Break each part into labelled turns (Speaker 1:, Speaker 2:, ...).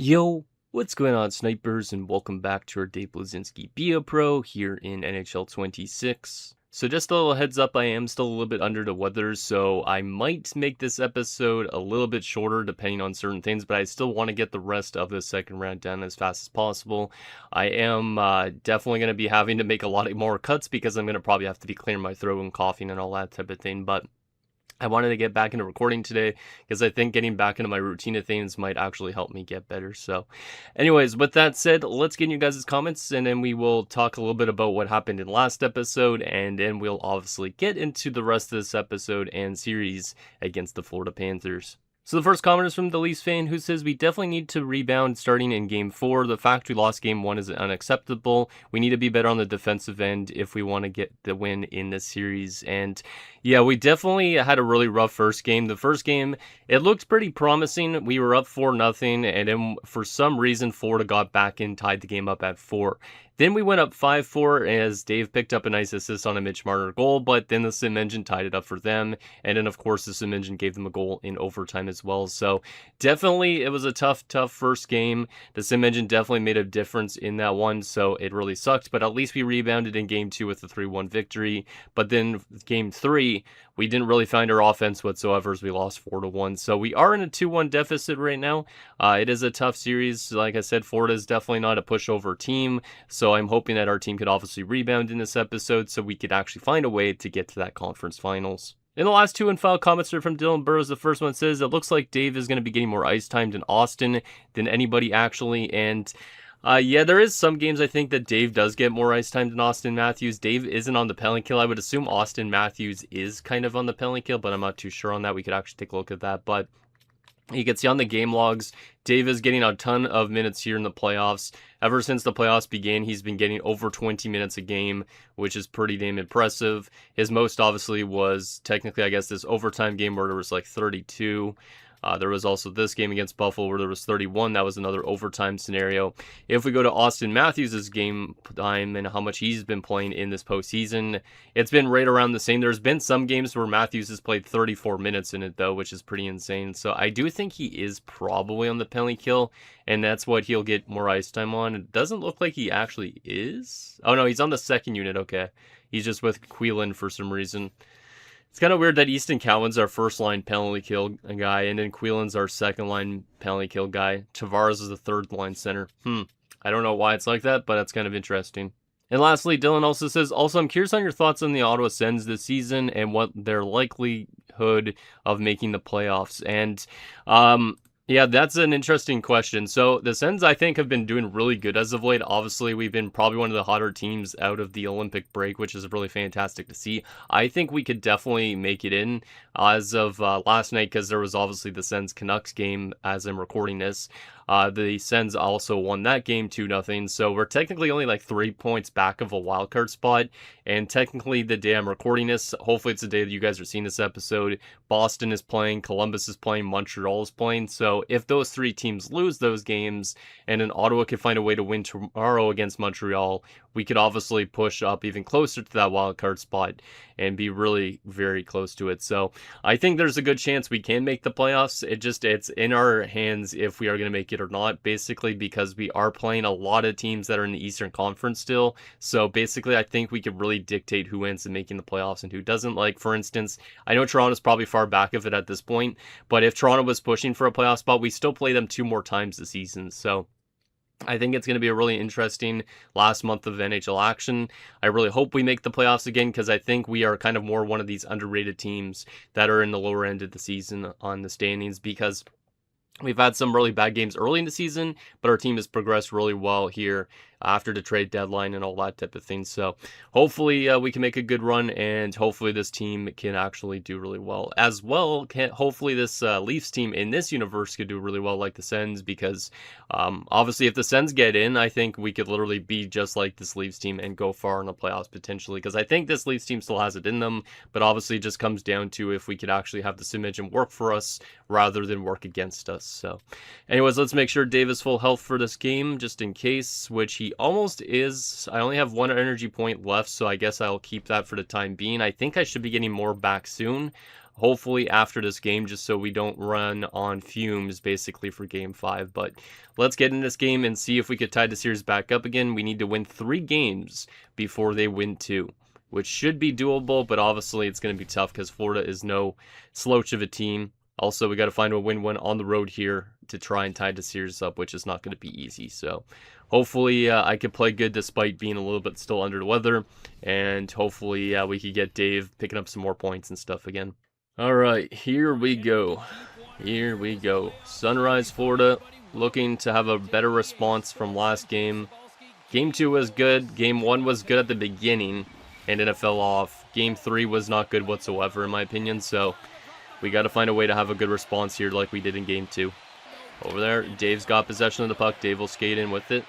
Speaker 1: Yo, what's going on, snipers, and welcome back to our day Bluezynski Be a Pro here in NHL 26. So just a little heads up, I am still a little bit under the weather, so I might make this episode a little bit shorter depending on certain things, but I still want to get the rest of the second round done as fast as possible. I am definitely going to be having to make a lot more cuts because I'm going to probably have to be clearing my throat and coughing and all that type of thing, but I wanted to get back into recording today because I think getting back into my routine of things might actually help me get better. So anyways, with that said, let's get in you guys' comments and then we will talk a little bit about what happened in last episode, and then we'll obviously get into the rest of this episode and series against the Florida Panthers. So the first comment is from the Leafs fan who says, we definitely need to rebound starting in Game 4. The fact we lost Game 1 is unacceptable. We need to be better on the defensive end if we want to get the win in this series. And yeah, we definitely had a really rough first game. The first game, it looked pretty promising. We were up 4-0, and then for some reason, Florida got back and tied the game up at 4. Then we went up 5-4 as Dave picked up a nice assist on a Mitch Marner goal, but then the Sim Engine tied it up for them. And then, of course, the Sim Engine gave them a goal in overtime as well. So definitely it was a tough first game. The Sim Engine definitely made a difference in that one, so it really sucked. But at least we rebounded in Game 2 with a 3-1 victory. But then Game 3, we didn't really find our offense whatsoever as we lost 4-1. So we are in a 2-1 deficit right now. It is a tough series. Like I said, Florida is definitely not a pushover team. So I'm hoping that our team could obviously rebound in this episode so we could actually find a way to get to that conference finals. In the last two and-file comments are from Dylan Burrows. The first one says, it looks like Dave is going to be getting more ice time in Austin than anybody actually. And yeah, there is some games I think that Dave does get more ice time than Austin Matthews. Dave isn't on the penalty kill. I would assume Austin Matthews is kind of on the penalty kill, but I'm not too sure on that. We could actually take a look at that. But you can see on the game logs, Dave is getting a ton of minutes here in the playoffs. Ever since the playoffs began, he's been getting over 20 minutes a game, which is pretty damn impressive. His most obviously was technically, I guess, this overtime game where there was like 32. There was also this game against Buffalo where there was 31. That was another overtime scenario. If we go to Austin Matthews' game time and how much he's been playing in this postseason, it's been right around the same. There's been some games where Matthews has played 34 minutes in it, though, which is pretty insane. So I do think he is probably on the penalty kill, and that's what he'll get more ice time on. It doesn't look like he actually is. Oh, no, he's on the second unit. Okay. He's just with Queelan for some reason. It's kind of weird that Easton Cowan's our first-line penalty kill guy, and then Queelan's our second-line penalty kill guy. Tavares is the third-line center. I don't know why it's like that, but that's kind of interesting. And lastly, Dylan also says, also, I'm curious on your thoughts on the Ottawa Sens this season and what their likelihood of making the playoffs. And, yeah, that's an interesting question. So the Sens, I think, have been doing really good as of late. Obviously, we've been probably one of the hotter teams out of the Olympic break, which is really fantastic to see. I think we could definitely make it in as of last night because there was obviously the Sens-Canucks game as I'm recording this. The Sens also won that game 2-0, so we're technically only like 3 points back of a wildcard spot, and technically the day I'm recording this, hopefully it's the day that you guys are seeing this episode, Boston is playing, Columbus is playing, Montreal is playing, so if those three teams lose those games, and then Ottawa could find a way to win tomorrow against Montreal, we could obviously push up even closer to that wildcard spot and be really very close to it. So I think there's a good chance we can make the playoffs. It's in our hands if we are going to make it or not, basically, because we are playing a lot of teams that are in the Eastern Conference still. So basically, I think we could really dictate who ends up making the playoffs and who doesn't. Like, for instance, I know Toronto's probably far back of it at this point, but if Toronto was pushing for a playoff spot, we still play them 2 more times this season. So I think it's going to be a really interesting last month of NHL action. I really hope we make the playoffs again because I think we are kind of more one of these underrated teams that are in the lower end of the season on the standings because we've had some really bad games early in the season, but our team has progressed really well here after the trade deadline and all that type of thing. So hopefully we can make a good run, and hopefully this team can actually do really well. As well, hopefully this Leafs team in this universe could do really well like the Sens, because obviously if the Sens get in, I think we could literally be just like this Leafs team and go far in the playoffs potentially, because I think this Leafs team still has it in them, but obviously it just comes down to if we could actually have the sim engine work for us rather than work against us. So anyways, let's make sure Dave is full health for this game just in case, which he almost is. I only have 1 energy point left, so I guess I'll keep that for the time being. I think I should be getting more back soon. hopefully after this game, just so we don't run on fumes basically for game 5. But let's get in this game and see if we could tie the series back up again. We need to win 3 games before they win 2, which should be doable, but obviously it's going to be tough because Florida is no slouch of a team. Also, we got to find a win-win on the road here to try and tie the series up, which is not going to be easy. So hopefully I could play good despite being a little bit still under the weather, and hopefully we could get Dave picking up some more points and stuff again. All right, here we go. Here we go. Sunrise, Florida, looking to have a better response from last game. Game 2 was good. Game 1 was good at the beginning, and then it fell off. Game 3 was not good whatsoever, in my opinion, so we got to find a way to have a good response here like we did in Game 2. Over there, Dave's got possession of the puck. Dave will skate in with it.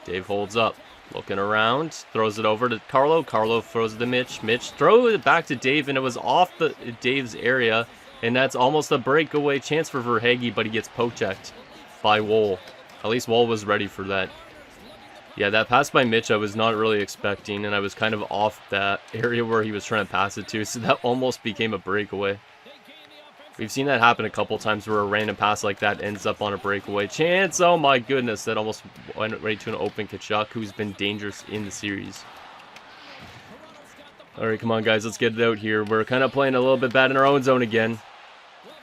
Speaker 1: Dave holds up. Looking around. Throws it over to Carlo. Carlo throws it to Mitch. Mitch throws it back to Dave, and it was off Dave's area. And that's almost a breakaway chance for Verhaeghe, but he gets poke-checked by Woll. At least Woll was ready for that. Yeah, that pass by Mitch I was not really expecting, and I was kind of off that area where he was trying to pass it to, so that almost became a breakaway. We've seen that happen a couple times where a random pass like that ends up on a breakaway chance. Oh my goodness, that almost went right to an open Tkachuk, who's been dangerous in the series. Alright, come on guys, let's get it out here. We're kind of playing a little bit bad in our own zone again.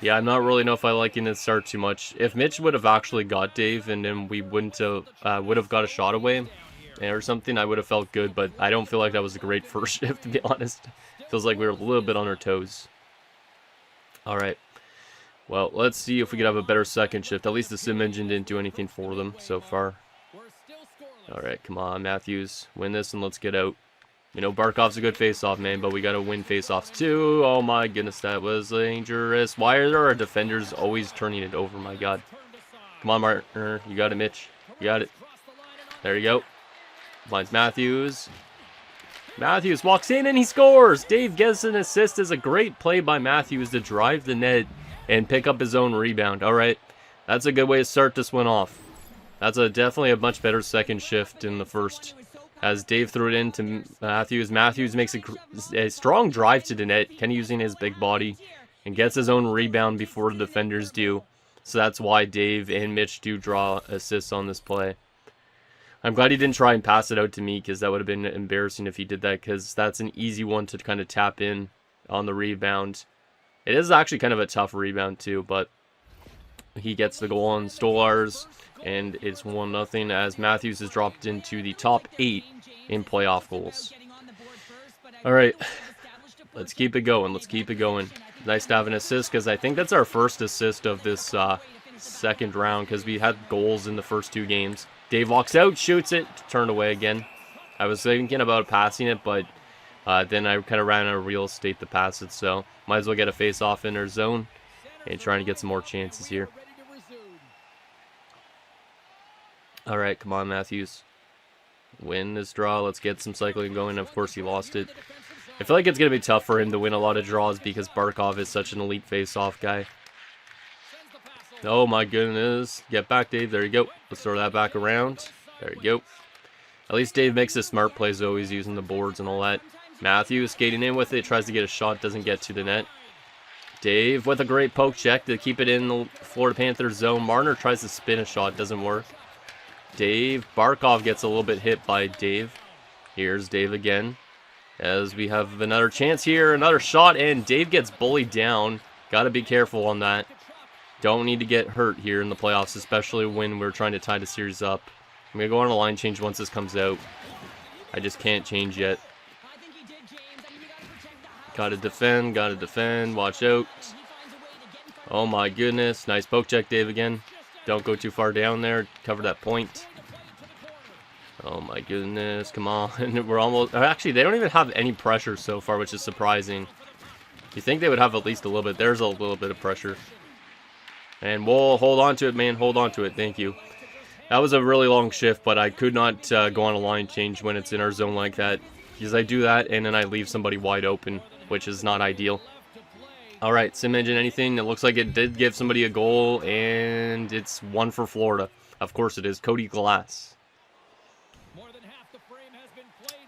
Speaker 1: Yeah, I'm not really know if I liking this start too much. If Mitch would have actually got Dave and then we wouldn't have, would have got a shot away or something, I would have felt good, but I don't feel like that was a great first shift, to be honest. Feels like we were a little bit on our toes. Alright. Well, let's see if we could have a better second shift. At least the sim engine didn't do anything for them so far. Alright, come on, Matthews. Win this and let's get out. You know, Barkov's a good face-off, man, but we got to win face-offs too. Oh my goodness, that was dangerous. Why are our defenders always turning it over? My God. Come on, Martin. You got it, Mitch. You got it. There you go. Finds Matthews. Matthews walks in and he scores. Dave gets an assist. Is a great play by Matthews to drive the net and pick up his own rebound. All right, that's a good way to start this one off. That's definitely a much better second shift in the first. As Dave threw it into Matthews. Matthews makes a strong drive to the net, kind of using his big body, and gets his own rebound before the defenders do. So that's why Dave and Mitch do draw assists on this play. I'm glad he didn't try and pass it out to me, because that would have been embarrassing if he did that, because that's an easy one to kind of tap in on the rebound. It is actually kind of a tough rebound too, but he gets the goal on Stolarz, and it's 1-0 as Matthews has dropped into the top 8 in playoff goals. All right, let's keep it going. Let's keep it going. Nice to have an assist, because I think that's our first assist of this second round, because we had goals in the first 2 games. Dave walks out, shoots it, turned away again. I was thinking about passing it, but then I kind of ran out of real estate to pass it, so might as well get a face-off in our zone and trying to get some more chances here. All right, come on, Matthews. Win this draw. Let's get some cycling going. Of course, he lost it. I feel like it's going to be tough for him to win a lot of draws because Barkov is such an elite face-off guy. Oh, my goodness. Get back, Dave. There you go. Let's throw that back around. There you go. At least Dave makes his smart plays, though. He's using the boards and all that. Matthews skating in with it. Tries to get a shot. Doesn't get to the net. Dave with a great poke check to keep it in the Florida Panthers zone. Marner tries to spin a shot. Doesn't work. Dave. Barkov gets a little bit hit by Dave. Here's Dave again. As we have another chance here. Another shot, and Dave gets bullied down. Got to be careful on that. Don't need to get hurt here in the playoffs, especially when we're trying to tie the series up. I'm going to go on a line change once this comes out. I just can't change yet. Gotta defend, watch out. Oh my goodness, nice poke check, Dave, again. Don't go too far down there, cover that point. Oh my goodness, come on. We're almost, actually, they don't even have any pressure so far, which is surprising. You think they would have at least a little bit. There's a little bit of pressure. And we'll hold on to it, man, hold on to it, thank you. That was a really long shift, but I could not go on a line change when it's in our zone like that. Because I do that, and then I leave somebody wide open, which is not ideal. Alright, sim engine, anything? It looks like it did give somebody a goal, and it's 1 for Florida. Of course it is. Cody Glass.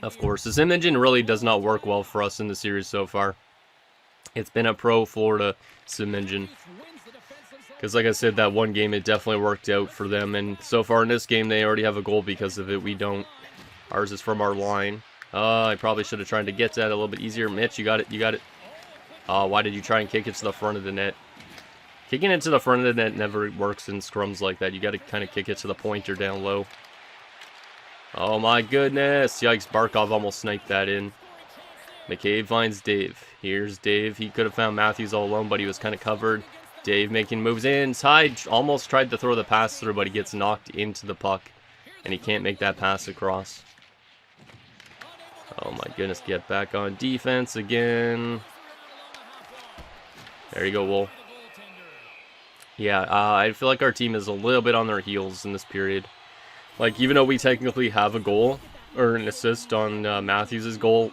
Speaker 1: Of course, the sim engine really does not work well for us in the series so far. It's been a pro Florida Simongen. Because like I said, that one game, it definitely worked out for them. And so far in this game, they already have a goal because of it. We don't. Ours is from our line. I probably should have tried to get to that a little bit easier. Mitch, you got it. You got it. Why did you try and kick it to the front of the net? Kicking it to the front of the net never works in scrums like that. You got to kind of kick it to the point or down low. Oh my goodness. Yikes, Barkov almost sniped that in. McCabe finds Dave. Here's Dave. He could have found Matthews all alone, but he was kind of covered. Dave making moves in. Ty almost tried to throw the pass through, but he gets knocked into the puck. And he can't make that pass across. Oh my goodness, get back on defense again. There you go, Wool. Yeah, I feel like our team is a little bit on their heels in this period. Like, even though we technically have a goal, or an assist on Matthews' goal,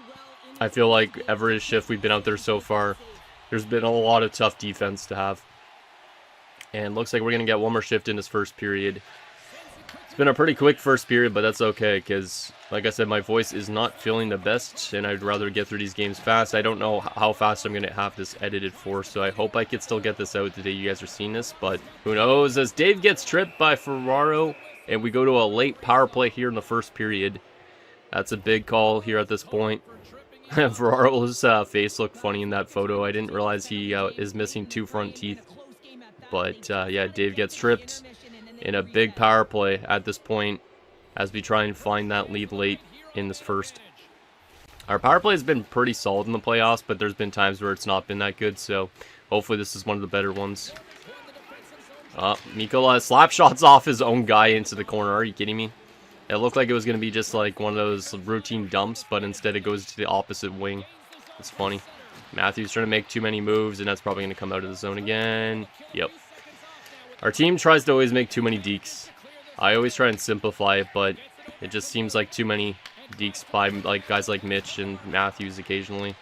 Speaker 1: I feel like every shift we've been out there so far, there's been a lot of tough defense to have. And looks like we're going to get one more shift in this first period. It's been a pretty quick first period, but that's okay, because, like I said, my voice is not feeling the best, and I'd rather get through these games fast. I don't know how fast I'm going to have this edited for, so I hope I could still get this out today. You guys are seeing this, but who knows? As Dave gets tripped by Ferraro, and we go to a late power play here in the first period. That's a big call here at this point. Ferraro's face looked funny in that photo. I didn't realize he is missing 2 front teeth. But, yeah, Dave gets tripped in a big power play at this point as we try and find that lead late in this first. Our power play has been pretty solid in the playoffs, but there's been times where it's not been that good, so hopefully this is one of the better ones. Mikola slap shots off his own guy into the corner. Are you kidding me? It looked like it was going to be just like one of those routine dumps, but instead it goes to the opposite wing. It's funny. Matthews trying to make too many moves, and that's probably going to come out of the zone again. Yep. Our team tries to always make too many dekes. I always try and simplify it, but it just seems like too many dekes by like guys like Mitch and Matthews occasionally.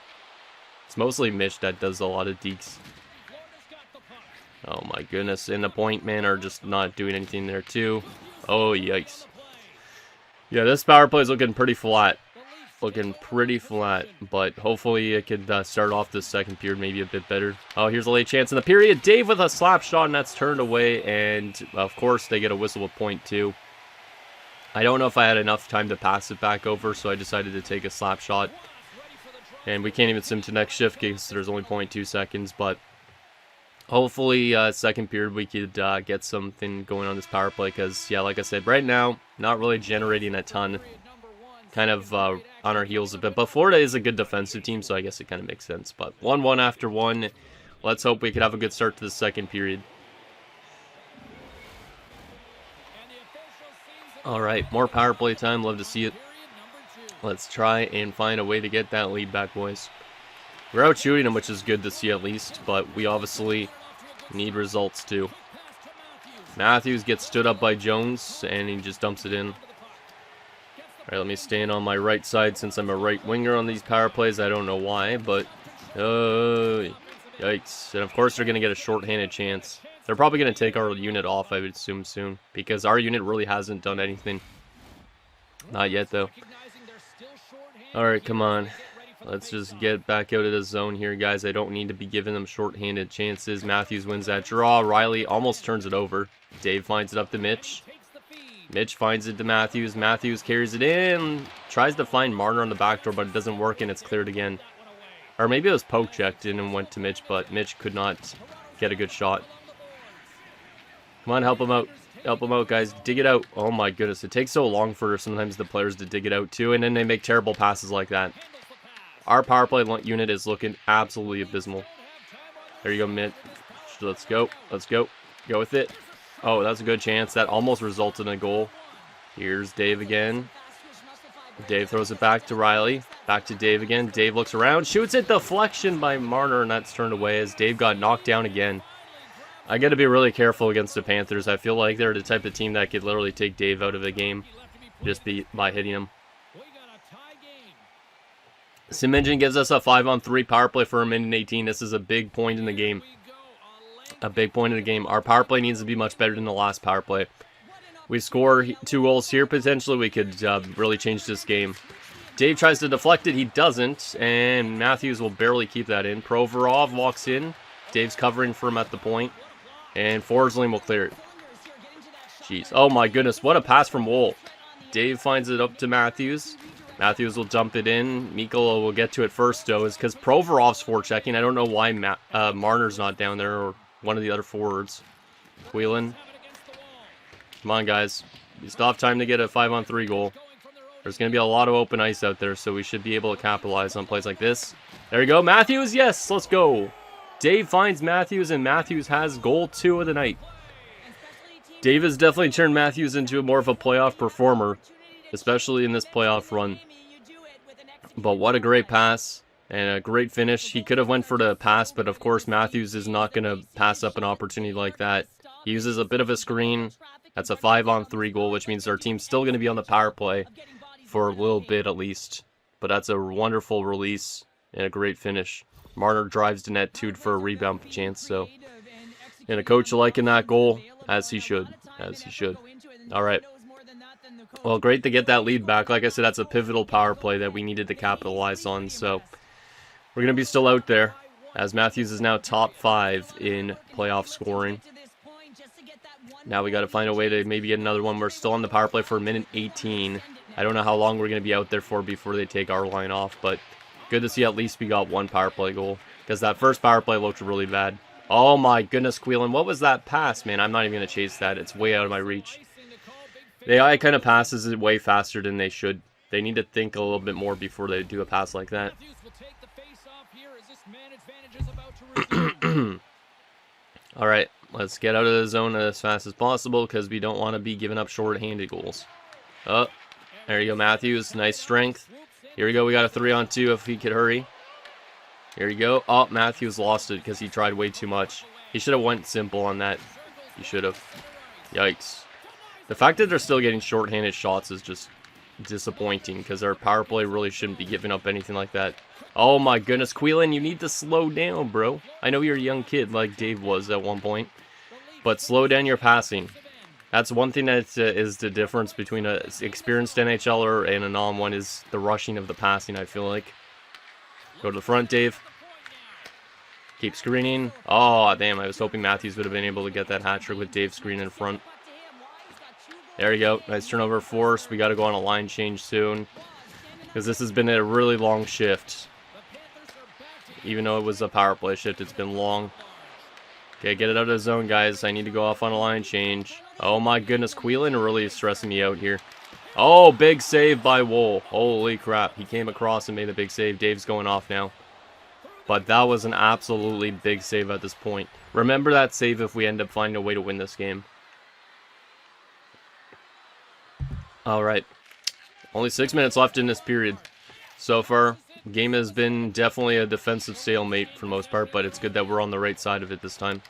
Speaker 1: It's mostly Mitch that does a lot of dekes. Oh my goodness, and the point men are just not doing anything there too. Oh yikes. Yeah, this power play is looking pretty flat. Looking pretty flat, but hopefully it could start off this second period maybe a bit better. Oh, here's a late chance in the period. Dave with a slap shot, and that's turned away, and of course they get a whistle with point 2. I don't know if I had enough time to pass it back over, so I decided to take a slap shot. And we can't even sim to next shift because there's only 0.2 seconds, but hopefully second period we could get something going on this power play because, yeah, like I said, right now, not really generating a ton. Kind of on our heels a bit. But Florida is a good defensive team, so I guess it kind of makes sense. But 1-1 after 1. Let's hope we could have a good start to the second period. Alright, more power play time. Love to see it. Let's try and find a way to get that lead back, boys. We're out shooting them, which is good to see at least. But we obviously need results too. Matthews gets stood up by Jones, and he just dumps it in. Alright, let me stand on my right side since I'm a right winger on these power plays. I don't know why, but yikes. And of course they're going to get a shorthanded chance. They're probably going to take our unit off, I would assume, soon. Because our unit really hasn't done anything. Not yet, though. Alright, come on. Let's just get back out of the zone here, guys. I don't need to be giving them shorthanded chances. Matthews wins that draw. Riley almost turns it over. Dave finds it up to Mitch. Mitch finds it to Matthews. Matthews carries it in. Tries to find Marner on the back door, but it doesn't work, and it's cleared again. Or maybe it was poke checked in and went to Mitch, but Mitch could not get a good shot. Come on, help him out. Help him out, guys. Dig it out. Oh my goodness. It takes so long for sometimes the players to dig it out, too, and then they make terrible passes like that. Our power play unit is looking absolutely abysmal. There you go, Mitch. Let's go. Let's go. Go with it. Oh, that's a good chance. That almost resulted in a goal. Here's Dave again. Dave throws it back to Riley. Back to Dave again. Dave looks around. Shoots it. Deflection by Marner, and that's turned away as Dave got knocked down again. I got to be really careful against the Panthers. I feel like they're the type of team that could literally take Dave out of the game just by hitting him. Simongen gives us a 5-on-3 power play for a minute and 18. This is a big point in the game. A big point in the game. Our power play needs to be much better than the last power play. We score 2 goals here. Potentially, we could really change this game. Dave tries to deflect it. He doesn't. And Matthews will barely keep that in. Provorov walks in. Dave's covering for him at the point. And Forsling will clear it. Jeez. Oh my goodness. What a pass from Woll. Dave finds it up to Matthews. Matthews will dump it in. Mikkola will get to it first, though, is because Provorov's forechecking. I don't know why Marner's not down there, or one of the other forwards. Whelan. Come on, guys. You still have time to get a 5-on-3 goal. There's going to be a lot of open ice out there, so we should be able to capitalize on plays like this. There we go. Matthews, yes, let's go. Dave finds Matthews, and Matthews has goal 2 of the night. Dave has definitely turned Matthews into more of a playoff performer, especially in this playoff run. But what a great pass and a great finish. He could have went for the pass, but of course Matthews is not going to pass up an opportunity like that. He uses a bit of a screen. That's a 5-on-3 goal, which means our team's still going to be on the power play for a little bit at least. But that's a wonderful release and a great finish. Marner drives to net 2 for a rebound chance. So, and a coach liking that goal, as he should. All right. Well, great to get that lead back. Like I said, that's a pivotal power play that we needed to capitalize on. So we're going to be still out there, as Matthews is now top 5 in playoff scoring. Now we got to find a way to maybe get another one. We're still on the power play for a minute 18. I don't know how long we're going to be out there for before they take our line off, but good to see at least we got one power play goal, because that first power play looked really bad. Oh my goodness, Queelan, what was that pass, man? I'm not even going to chase that. It's way out of my reach. The AI kind of passes it way faster than they should. They need to think a little bit more before they do a pass like that. Alright, let's get out of the zone as fast as possible, because we don't want to be giving up short-handed goals. Oh, there you go, Matthews. Nice strength. Here we go. We got a 3-on-2 if he could hurry. Here you go. Oh, Matthews lost it because he tried way too much. He should have went simple on that. He should have. Yikes. The fact that they're still getting short-handed shots is just disappointing, because our power play really shouldn't be giving up anything like that. Oh my goodness, Queelan, you need to slow down, bro. I know you're a young kid like Dave was at one point, but slow down your passing. That's one thing that is the difference between an experienced NHLer and a non-one, is the rushing of the passing, I feel like. Go to the front, Dave. Keep screening. Oh, damn, I was hoping Matthews would have been able to get that hat trick with Dave screening in front. There you go. Nice turnover force. We got to go on a line change soon, because this has been a really long shift. Even though it was a power play shift, it's been long. Okay, get it out of the zone, guys. I need to go off on a line change. Oh my goodness, Queelan really is stressing me out here. Oh, big save by Woll. Holy crap. He came across and made a big save. Dave's going off now. But that was an absolutely big save at this point. Remember that save if we end up finding a way to win this game. Alright. Only 6 minutes left in this period. So far, the game has been definitely a defensive stalemate for the most part, but it's good that we're on the right side of it this time.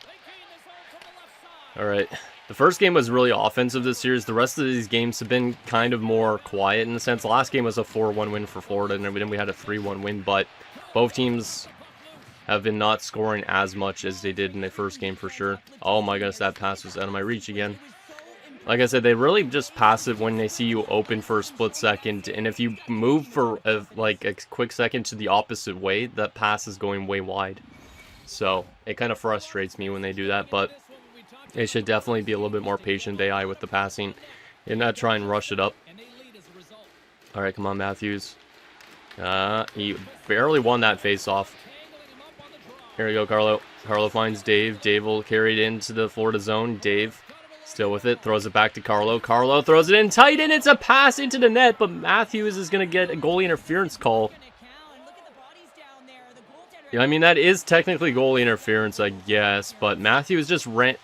Speaker 1: Alright. The first game was really offensive this series. The rest of these games have been kind of more quiet in a sense. The last game was a 4-1 win for Florida, and then we had a 3-1 win, but both teams have been not scoring as much as they did in the first game for sure. Oh my goodness, that pass was out of my reach again. Like I said, they really just pass it when they see you open for a split second, and if you move for a quick second to the opposite way, that pass is going way wide. So it kind of frustrates me when they do that, but they should definitely be a little bit more patient AI with the passing and not try and rush it up. Alright, come on, Matthews. He barely won that face-off. Here we go, Carlo. Carlo finds Dave. Dave will carry it into the Florida zone. Dave still with it, throws it back to Carlo. Carlo throws it in tight, and it's a pass into the net, but Matthews is going to get a goalie interference call. Yeah, I mean, that is technically goalie interference, I guess, but Matthews just ran...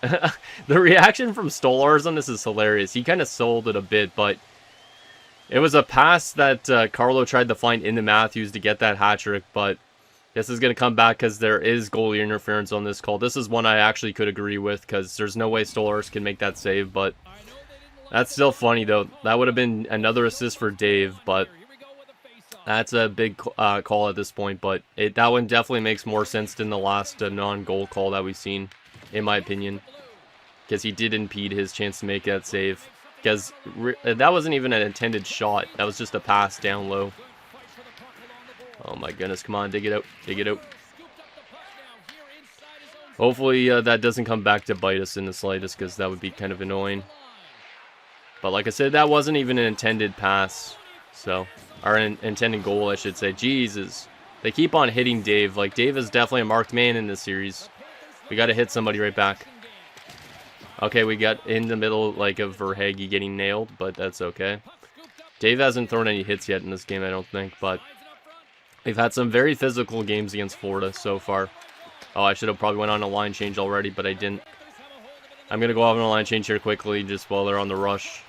Speaker 1: The reaction from Stolarz on this is hilarious. He kind of sold it a bit, but it was a pass that Carlo tried to find into Matthews to get that hat trick, but this is going to come back because there is goalie interference on this call. This is one I actually could agree with, because there's no way Stolarz can make that save, but that's still funny, though. That would have been another assist for Dave, but that's a big call at this point. But that one definitely makes more sense than the last non-goal call that we've seen, in my opinion, because he did impede his chance to make that save, because that wasn't even an intended shot. That was just a pass down low. Oh my goodness, come on, dig it out, dig it out. Hopefully that doesn't come back to bite us in the slightest, because that would be kind of annoying. But like I said, that wasn't even an intended pass. So, or an intended goal, I should say. Jesus. They keep on hitting Dave. Like, Dave is definitely a marked man in this series. We got to hit somebody right back. Okay, we got in the middle, like, of Verhaeghe getting nailed, but that's okay. Dave hasn't thrown any hits yet in this game, I don't think, but we've had some very physical games against Florida so far. Oh, I should have probably went on a line change already, but I didn't. I'm going to go off on a line change here quickly, just while they're on the rush.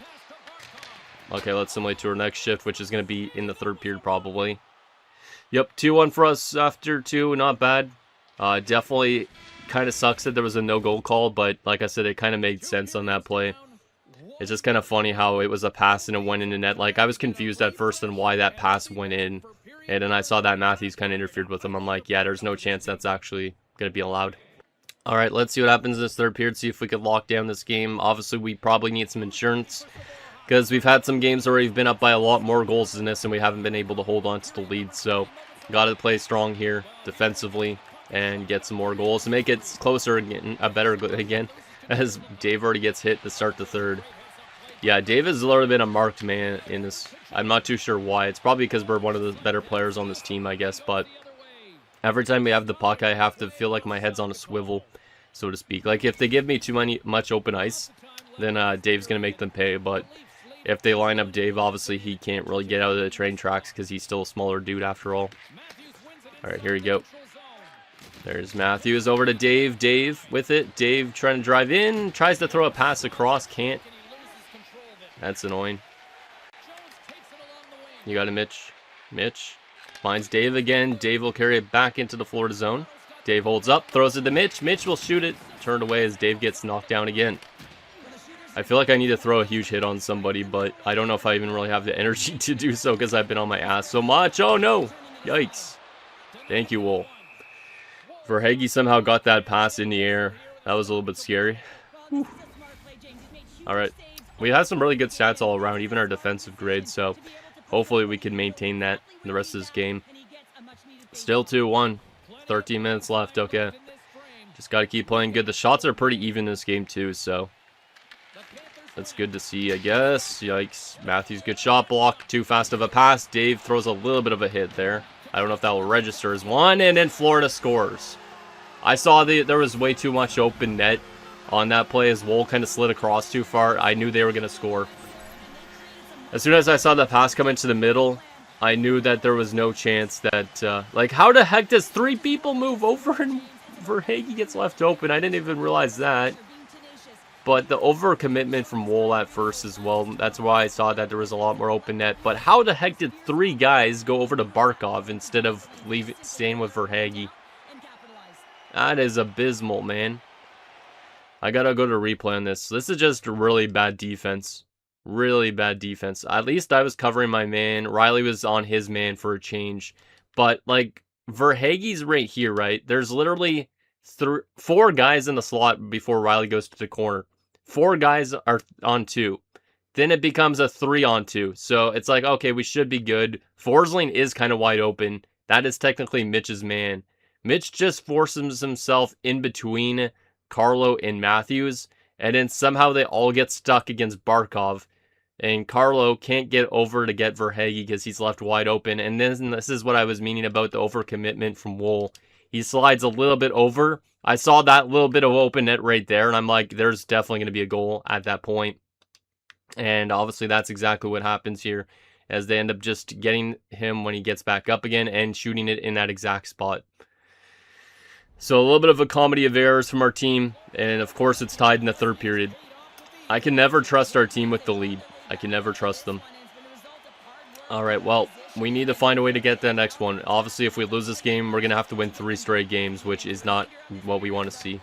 Speaker 1: Okay, let's simulate to our next shift, which is going to be in the third period, probably. Yep, 2-1 for us after 2, not bad. Definitely kind of sucks that there was a no-goal call, but like I said, it kind of made sense on that play. It's just kind of funny how it was a pass and it went in the net. Like, I was confused at first on why that pass went in, and then I saw that Matthews kind of interfered with him. I'm like, yeah, there's no chance that's actually going to be allowed. All right, let's see what happens in this third period, see if we can lock down this game. Obviously, we probably need some insurance, because we've had some games where we've been up by a lot more goals than this, and we haven't been able to hold on to the lead. So, got to play strong here defensively and get some more goals to make it closer again, better again, as Dave already gets hit to start the third. Yeah, Dave has literally been a marked man in this. I'm not too sure why. It's probably because we're one of the better players on this team, I guess, but every time we have the puck, I have to feel like my head's on a swivel, so to speak. Like, if they give me much open ice, then Dave's going to make them pay, but if they line up Dave, obviously he can't really get out of the train tracks because he's still a smaller dude after all. Alright, here we go. There's Matthews over to Dave. Dave with it. Dave trying to drive in. Tries to throw a pass across. Can't. That's annoying. You got a Mitch. Mitch finds Dave again. Dave will carry it back into the Florida zone. Dave holds up. Throws it to Mitch. Mitch will shoot it. Turned away as Dave gets knocked down again. I feel like I need to throw a huge hit on somebody, but I don't know if I even really have the energy to do so because I've been on my ass so much. Oh no! Yikes. Thank you, Wool. Verhaeghe somehow got that pass in the air. That was a little bit scary. Alright. We have some really good stats all around, even our defensive grade, so hopefully we can maintain that in the rest of this game. Still 2-1. 13 minutes left, okay. Just got to keep playing good. The shots are pretty even in this game too, so that's good to see, I guess. Yikes. Matthews, good shot block. Too fast of a pass. Dave throws a little bit of a hit there. I don't know if that will register as one, and then Florida scores. I saw there was way too much open net on that play as Wool kind of slid across too far. I knew they were going to score. As soon as I saw the pass come into the middle, I knew that there was no chance that, like, how the heck does 3 people move over and Verhaeghe gets left open? I didn't even realize that. But the overcommitment from Wool at first as well, that's why I saw that there was a lot more open net. But how the heck did 3 guys go over to Barkov instead of staying with Verhaeghe? That is abysmal, man. I gotta go to replay on this. This is just really bad defense. Really bad defense. At least I was covering my man. Riley was on his man for a change. But, like, Verhaeghe's right here, right? There's literally 4 guys in the slot before Riley goes to the corner. 4 guys are on 2. Then it becomes a 3-on-2. So it's like, okay, we should be good. Forsling is kind of wide open. That is technically Mitch's man. Mitch just forces himself in between Carlo and Matthews. And then somehow they all get stuck against Barkov. And Carlo can't get over to get Verhaeghe because he's left wide open. And then this is what I was meaning about the overcommitment from Wool. He slides a little bit over. I saw that little bit of open net right there. And I'm like, there's definitely going to be a goal at that point. And obviously that's exactly what happens here. As they end up just getting him when he gets back up again and shooting it in that exact spot. So a little bit of a comedy of errors from our team. And of course it's tied in the third period. I can never trust our team with the lead. I can never trust them. Alright, well, we need to find a way to get that next one. Obviously, if we lose this game, we're going to have to win 3 straight games, which is not what we want to see.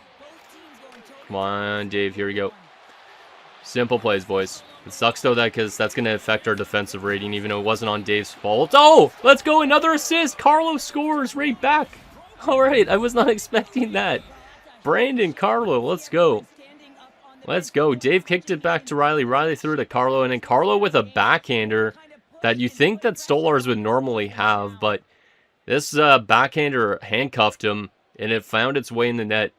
Speaker 1: Come on, Dave, here we go. Simple plays, boys. It sucks, though, because that's going to affect our defensive rating, even though it wasn't on Dave's fault. Oh, let's go, another assist. Carlo scores right back. Alright, I was not expecting that. Brandon Carlo, let's go. Let's go. Dave kicked it back to Riley. Riley threw it to Carlo, and then Carlo with a backhander that you think that Stolars would normally have, but This backhander handcuffed him, and it found its way in the net.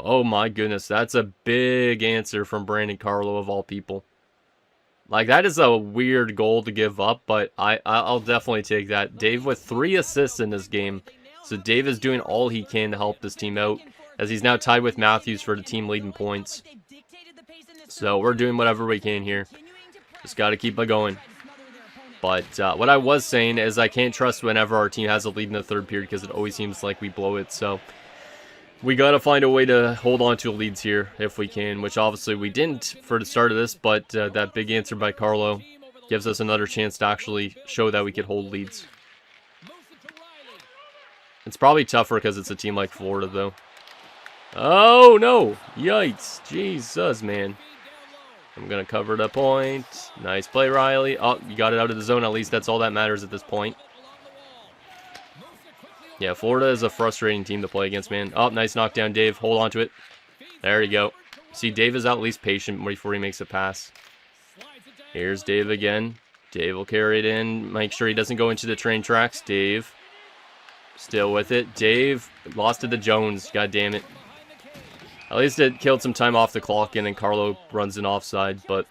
Speaker 1: Oh my goodness, that's a big answer from Brandon Carlo of all people. Like, that is a weird goal to give up, but I'll definitely take that. Dave with 3 assists in this game. So Dave is doing all he can to help this team out, as he's now tied with Matthews for the team leading points. So we're doing whatever we can here. Just got to keep it going. But what I was saying is I can't trust whenever our team has a lead in the third period, because it always seems like we blow it. So we got to find a way to hold on to leads here if we can, which obviously we didn't for the start of this, but that big answer by Carlo gives us another chance to actually show that we could hold leads. It's probably tougher because it's a team like Florida, though. Oh, no. Yikes. Jesus, man. I'm going to cover the point. Nice play, Riley. Oh, you got it out of the zone. At least that's all that matters at this point. Yeah, Florida is a frustrating team to play against, man. Oh, nice knockdown, Dave. Hold on to it. There you go. See, Dave is at least patient before he makes a pass. Here's Dave again. Dave will carry it in. Make sure he doesn't go into the train tracks. Dave. Still with it. Dave lost it to Jones. God damn it. At least it killed some time off the clock, and then Carlo runs an offside, but...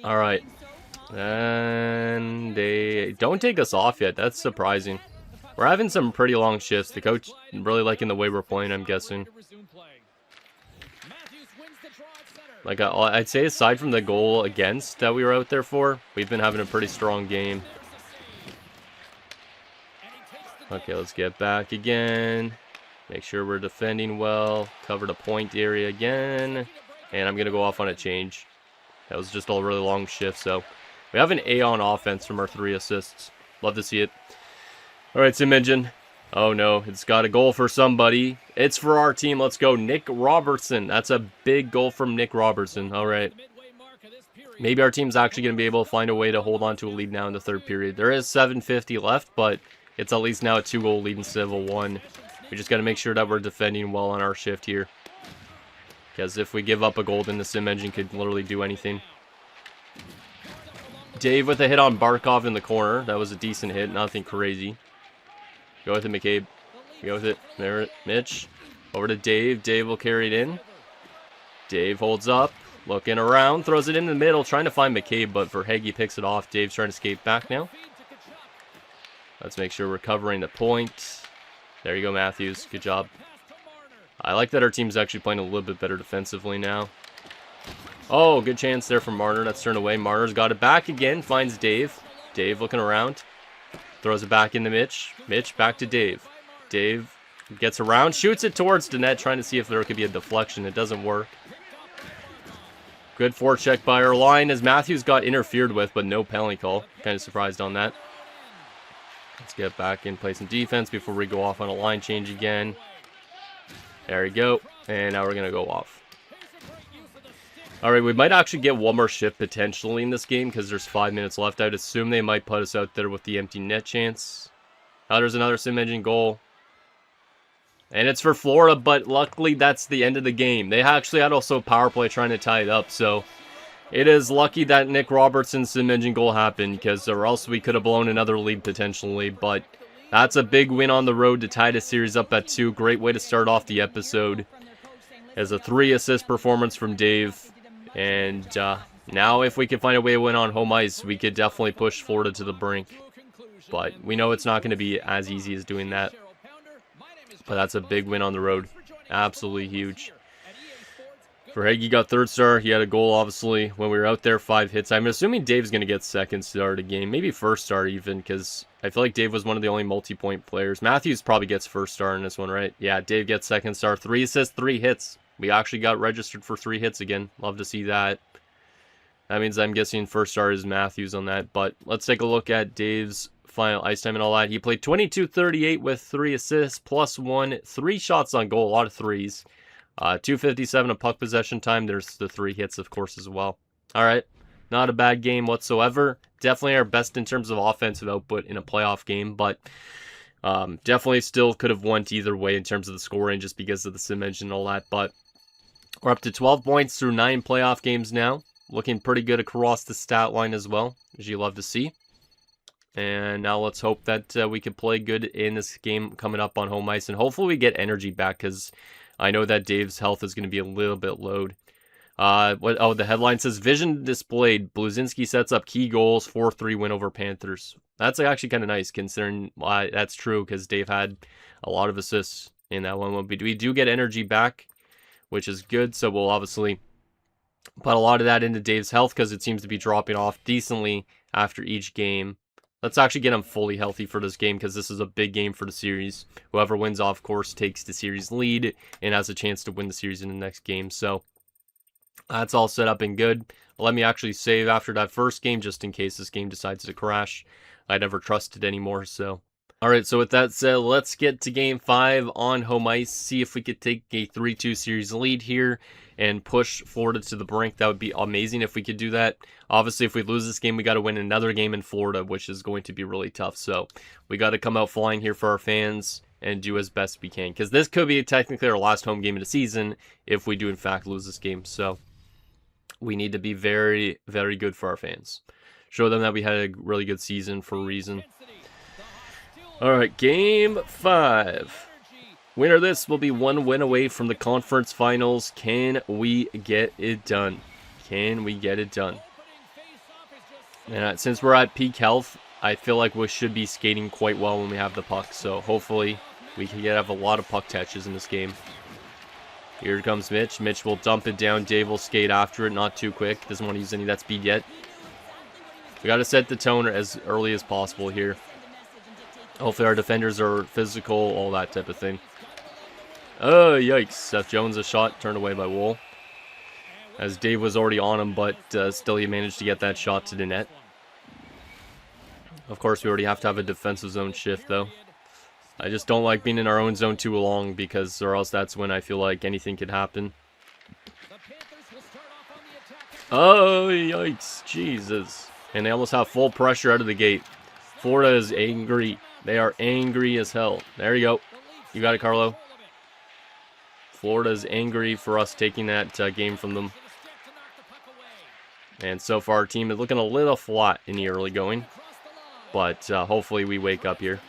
Speaker 1: Alright. And they don't take us off yet. That's surprising. We're having some pretty long shifts. The coach really liking the way we're playing, I'm guessing. Like, I'd say aside from the goal against that we were out there for, we've been having a pretty strong game. Okay, let's get back again. Make sure we're defending well. Cover the point area again. And I'm going to go off on a change. That was just a really long shift, so... We have an A on offense from our 3 assists. Love to see it. Alright, Sim Engine. Oh no, it's got a goal for somebody. It's for our team. Let's go. Nick Robertson. That's a big goal from Nick Robertson. Alright. Maybe our team's actually going to be able to find a way to hold on to a lead now in the third period. There is 7:50 left, but it's at least now a 2-goal lead instead of a 1. We just got to make sure that we're defending well on our shift here. Because if we give up a goal, then the Sim Engine could literally do anything. Dave with a hit on Barkov in the corner. That was a decent hit. Nothing crazy. Go with it, McCabe. Go with it. There, Mitch. Over to Dave. Dave will carry it in. Dave holds up. Looking around. Throws it in the middle. Trying to find McCabe, but Verhage picks it off. Dave's trying to skate back now. Let's make sure we're covering the point. There you go, Matthews. Good job. I like that our team's actually playing a little bit better defensively now. Oh, good chance there from Marner. That's turned away. Marner's got it back again. Finds Dave. Dave looking around. Throws it back into Mitch. Mitch back to Dave. Dave gets around. Shoots it towards the net. Trying to see if there could be a deflection. It doesn't work. Good forecheck by our line as Matthews got interfered with, but no penalty call. Kind of surprised on that. Let's get back in, play some defense before we go off on a line change again. There we go. And now we're going to go off. Alright, we might actually get one more shift potentially in this game because there's 5 minutes left. I'd assume they might put us out there with the empty net chance. Now there's another Sim Engine goal. And it's for Florida, but luckily that's the end of the game. They actually had also a power play trying to tie it up, so... It is lucky that Nick Robertson's Sim Engine goal happened, because or else we could have blown another lead potentially, but that's a big win on the road to tie the series up at 2. Great way to start off the episode. As a 3-assist performance from Dave. And now if we can find a way to win on home ice, we could definitely push Florida to the brink. But we know it's not going to be as easy as doing that. But that's a big win on the road. Absolutely huge. Verhage got 3rd star. He had a goal, obviously, when we were out there. 5 hits. I'm assuming Dave's going to get 2nd star of the game. Maybe 1st star even, because I feel like Dave was one of the only multi-point players. Matthews probably gets 1st star in this one, right? Yeah, Dave gets 2nd star. 3 assists, 3 hits. We actually got registered for 3 hits again. Love to see that. That means I'm guessing 1st star is Matthews on that. But let's take a look at Dave's final ice time and all that. He played 22:38 with 3 assists, plus 1. 3 shots on goal. A lot of 3s. 2:57 of puck possession time. There's the 3 hits, of course, as well. All right. Not a bad game whatsoever. Definitely our best in terms of offensive output in a playoff game, but definitely still could have won either way in terms of the scoring just because of the Sim Engine and all that. But we're up to 12 points through 9 playoff games now. Looking pretty good across the stat line as well, as you love to see. And now let's hope that we can play good in this game coming up on home ice. And hopefully we get energy back, because I know that Dave's health is going to be a little bit low. The headline says, Vision displayed. Bluezynski sets up key goals, 4-3 win over Panthers. That's actually kind of nice, considering that's true, because Dave had a lot of assists in that one. We do get energy back, which is good, so we'll obviously put a lot of that into Dave's health, because it seems to be dropping off decently after each game. Let's actually get him fully healthy for this game, because this is a big game for the series. Whoever wins off course takes the series lead and has a chance to win the series in the next game. So that's all set up and good. Let me actually save after that first game, just in case this game decides to crash. I never trust it anymore, so. Alright, so with that said, let's get to Game 5 on home ice. See if we could take a 3-2 series lead here and push Florida to the brink. That would be amazing if we could do that. Obviously, if we lose this game, we got to win another game in Florida, which is going to be really tough. So we got to come out flying here for our fans and do as best we can, because this could be technically our last home game of the season if we do in fact lose this game. So we need to be very, very good for our fans. Show them that we had a really good season for a reason. Alright, Game 5. Winner of this will be one win away from the conference finals. Can we get it done? Can we get it done? And since we're at peak health, I feel like we should be skating quite well when we have the puck. So hopefully we can have a lot of puck touches in this game. Here comes Mitch. Mitch will dump it down. Dave will skate after it. Not too quick. Doesn't want to use any of that speed yet. We got to set the tone as early as possible here. Hopefully our defenders are physical, all that type of thing. Oh, yikes. Seth Jones, a shot turned away by Wool. As Dave was already on him, but still he managed to get that shot to the net. Of course, we already have to have a defensive zone shift, though. I just don't like being in our own zone too long, because or else that's when I feel like anything could happen. Oh, yikes. Jesus. And they almost have full pressure out of the gate. Florida is angry. They are angry as hell. There you go. You got it, Carlo. Florida is angry for us taking that game from them. And so far, our team is looking a little flat in the early going. But hopefully we wake up here.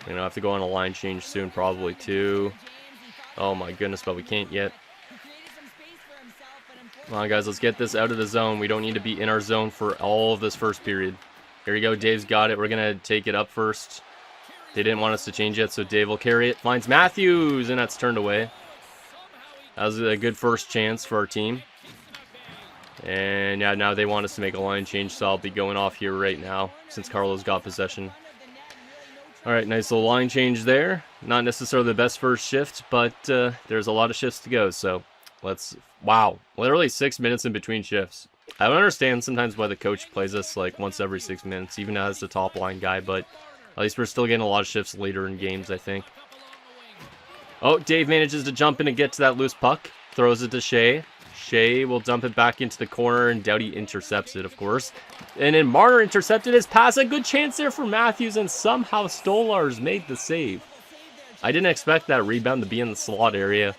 Speaker 1: We're going to have to go on a line change soon, probably, too. Oh, my goodness, but we can't yet. Come on, guys, let's get this out of the zone. We don't need to be in our zone for all of this first period. Here we go. Dave's got it. We're going to take it up first. They didn't want us to change yet, so Dave will carry it. Finds Matthews, and that's turned away. That was a good first chance for our team. And yeah, now they want us to make a line change, so I'll be going off here right now since Carlos got possession. All right, nice little line change there. Not necessarily the best first shift, but there's a lot of shifts to go, so let's... Wow, literally 6 minutes in between shifts. I don't understand sometimes why the coach plays us like once every 6 minutes, even as the top line guy, but at least we're still getting a lot of shifts later in games, I think. Oh, Dave manages to jump in and get to that loose puck. Throws it to Shea. Shea will dump it back into the corner, and Doughty intercepts it, of course. And then Marner intercepted his pass. A good chance there for Matthews, and somehow Stolarz made the save. I didn't expect that rebound to be in the slot area.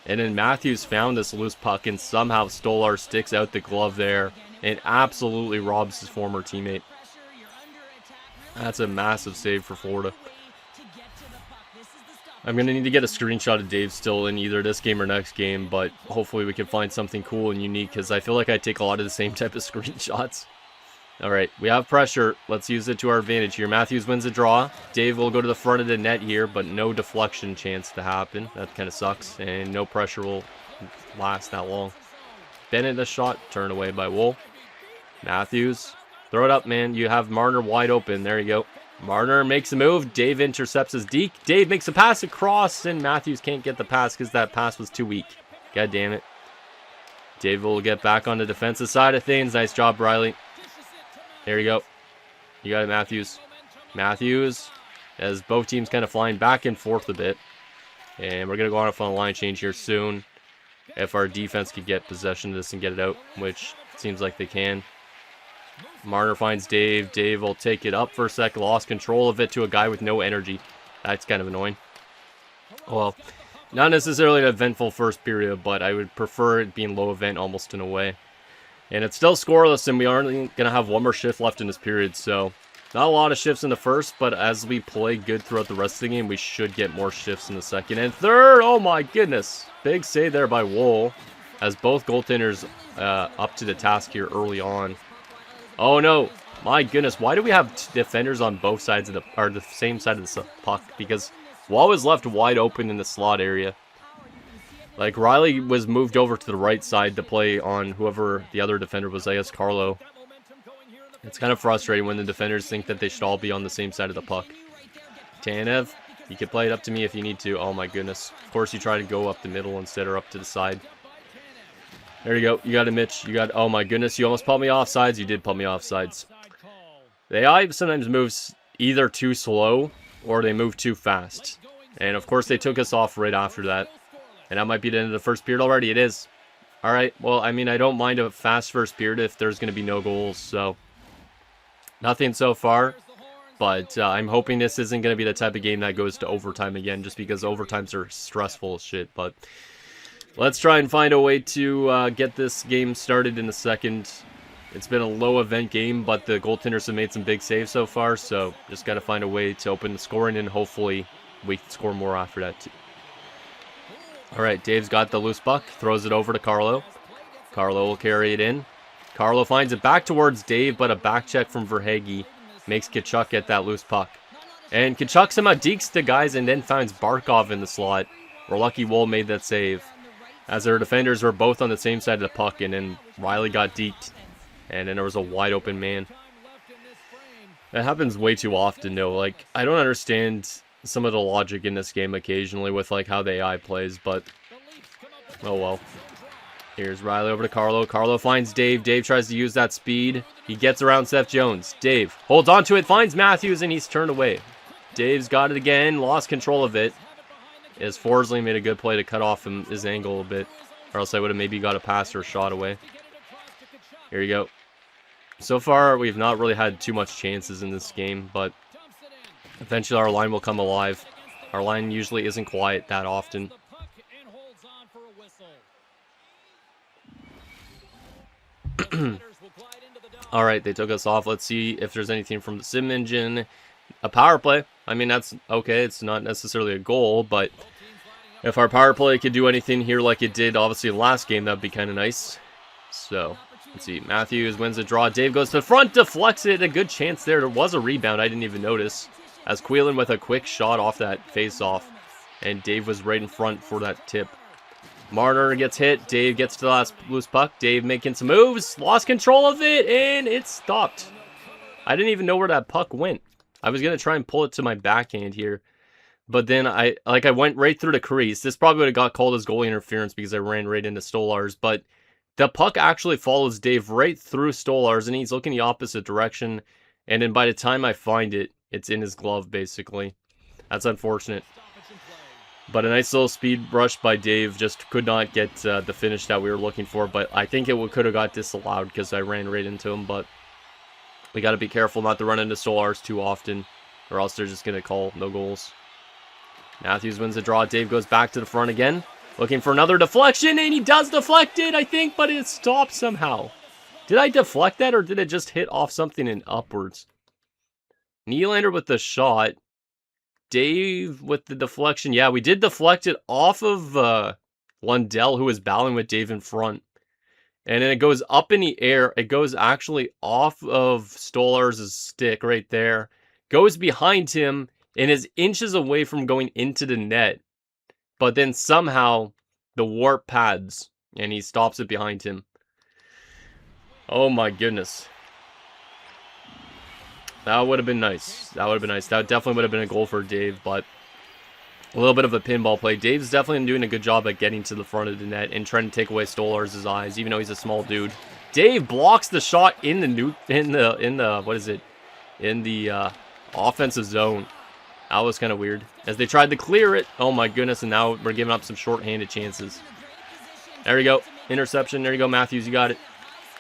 Speaker 1: And then Matthews found this loose puck, and somehow Stolarz sticks out the glove there and absolutely robs his former teammate. That's a massive save for Florida. I'm going to need to get a screenshot of Dave still in either this game or next game, but hopefully we can find something cool and unique, because I feel like I take a lot of the same type of screenshots. Alright, we have pressure. Let's use it to our advantage here. Matthews wins a draw. Dave will go to the front of the net here, but no deflection chance to happen. That kind of sucks, and no pressure will last that long. Bennett, a shot, turned away by Wool. Matthews, throw it up, man. You have Marner wide open. There you go. Marner makes a move. Dave intercepts his deke. Dave makes a pass across, and Matthews can't get the pass because that pass was too weak. God damn it. Dave will get back on the defensive side of things. Nice job, Riley. There you go. You got it, Matthews. Matthews, as both teams kind of flying back and forth a bit. And we're going to go on a line change here soon. If our defense could get possession of this and get it out, which seems like they can. Marner finds Dave. Dave will take it up for a sec. Lost control of it to a guy with no energy. That's kind of annoying. Well, not necessarily an eventful first period, but I would prefer it being low event almost in a way. And it's still scoreless, and we aren't going to have one more shift left in this period, so not a lot of shifts in the first, but as we play good throughout the rest of the game, we should get more shifts in the second and third. Oh my goodness. Big save there by Wool, as both goaltenders up to the task here early on. Oh no. My goodness, why do we have defenders on both sides of the same side of the puck? Because Wall was left wide open in the slot area. Like, Riley was moved over to the right side to play on whoever the other defender was, I guess Carlo. It's kind of frustrating when the defenders think that they should all be on the same side of the puck. Tanev, you can play it up to me if you need to. Oh my goodness. Of course you try to go up the middle instead or up to the side. There you go. You got it, Mitch. You got, oh my goodness, you almost pulled me off sides. You did pull me off sides. The AI sometimes moves either too slow or they move too fast. And of course they took us off right after that. And that might be the end of the first period already. It is. Alright, well, I mean, I don't mind a fast first period if there's going to be no goals. So, nothing so far. But I'm hoping this isn't going to be the type of game that goes to overtime again. Just because overtimes are stressful as shit. But let's try and find a way to get this game started in the second. It's been a low event game, but the goaltenders have made some big saves so far, so just got to find a way to open the scoring, and hopefully we can score more after that too. Alright, Dave's got the loose puck, throws it over to Carlo. Carlo will carry it in. Carlo finds it back towards Dave, but a back check from Verhaeghe makes Tkachuk get that loose puck. And Tkachuk somehow dekes the guys and then finds Barkov in the slot. We're lucky Wool made that save, as their defenders were both on the same side of the puck, and then Riley got deked. And then there was a wide open man. That happens way too often, though. Like, I don't understand some of the logic in this game occasionally with, like, how the AI plays, but oh well. Here's Riley over to Carlo. Carlo finds Dave. Dave tries to use that speed. He gets around Seth Jones. Dave holds on to it, finds Matthews, and he's turned away. Dave's got it again, lost control of it. As Forsley made a good play to cut off his angle a bit, or else I would have maybe got a pass or a shot away. Here you go. So far, we've not really had too much chances in this game, but eventually our line will come alive. Our line usually isn't quiet that often. Alright, they took us off. Let's see if there's anything from the sim engine. A power play. I mean, that's okay. It's not necessarily a goal, but if our power play could do anything here like it did, obviously, last game, that'd be kind of nice. So, let's see. Matthews wins the draw. Dave goes to the front, deflects it. A good chance there. There was a rebound. I didn't even notice. As Quillen with a quick shot off that face-off. And Dave was right in front for that tip. Marner gets hit. Dave gets to the last loose puck. Dave making some moves. Lost control of it. And it stopped. I didn't even know where that puck went. I was going to try and pull it to my backhand here. But then I went right through the crease. This probably would have got called as goalie interference because I ran right into Stolarz. But the puck actually follows Dave right through Stolarz, and he's looking the opposite direction. And then by the time I find it, it's in his glove, basically. That's unfortunate. But a nice little speed rush by Dave. Just could not get the finish that we were looking for. But I think it could have got disallowed because I ran right into him. But we got to be careful not to run into Stolarz too often, or else they're just going to call no goals. Matthews wins the draw. Dave goes back to the front again. Looking for another deflection, and he does deflect it, I think, but it stopped somehow. Did I deflect that, or did it just hit off something and upwards? Nylander with the shot. Dave with the deflection. Yeah, we did deflect it off of Lundell, who was battling with Dave in front. And then it goes up in the air. It goes actually off of Stolarz' stick right there. Goes behind him and is inches away from going into the net. But then somehow the warp pads and he stops it behind him. Oh my goodness. That would have been nice. That would have been nice. That definitely would have been a goal for Dave, but a little bit of a pinball play. Dave's definitely doing a good job at getting to the front of the net and trying to take away Stolarz' eyes, even though he's a small dude. Dave blocks the shot in the offensive zone. That was kind of weird. As they tried to clear it. Oh my goodness, and now we're giving up some short-handed chances. There you go. Interception. There you go, Matthews. You got it.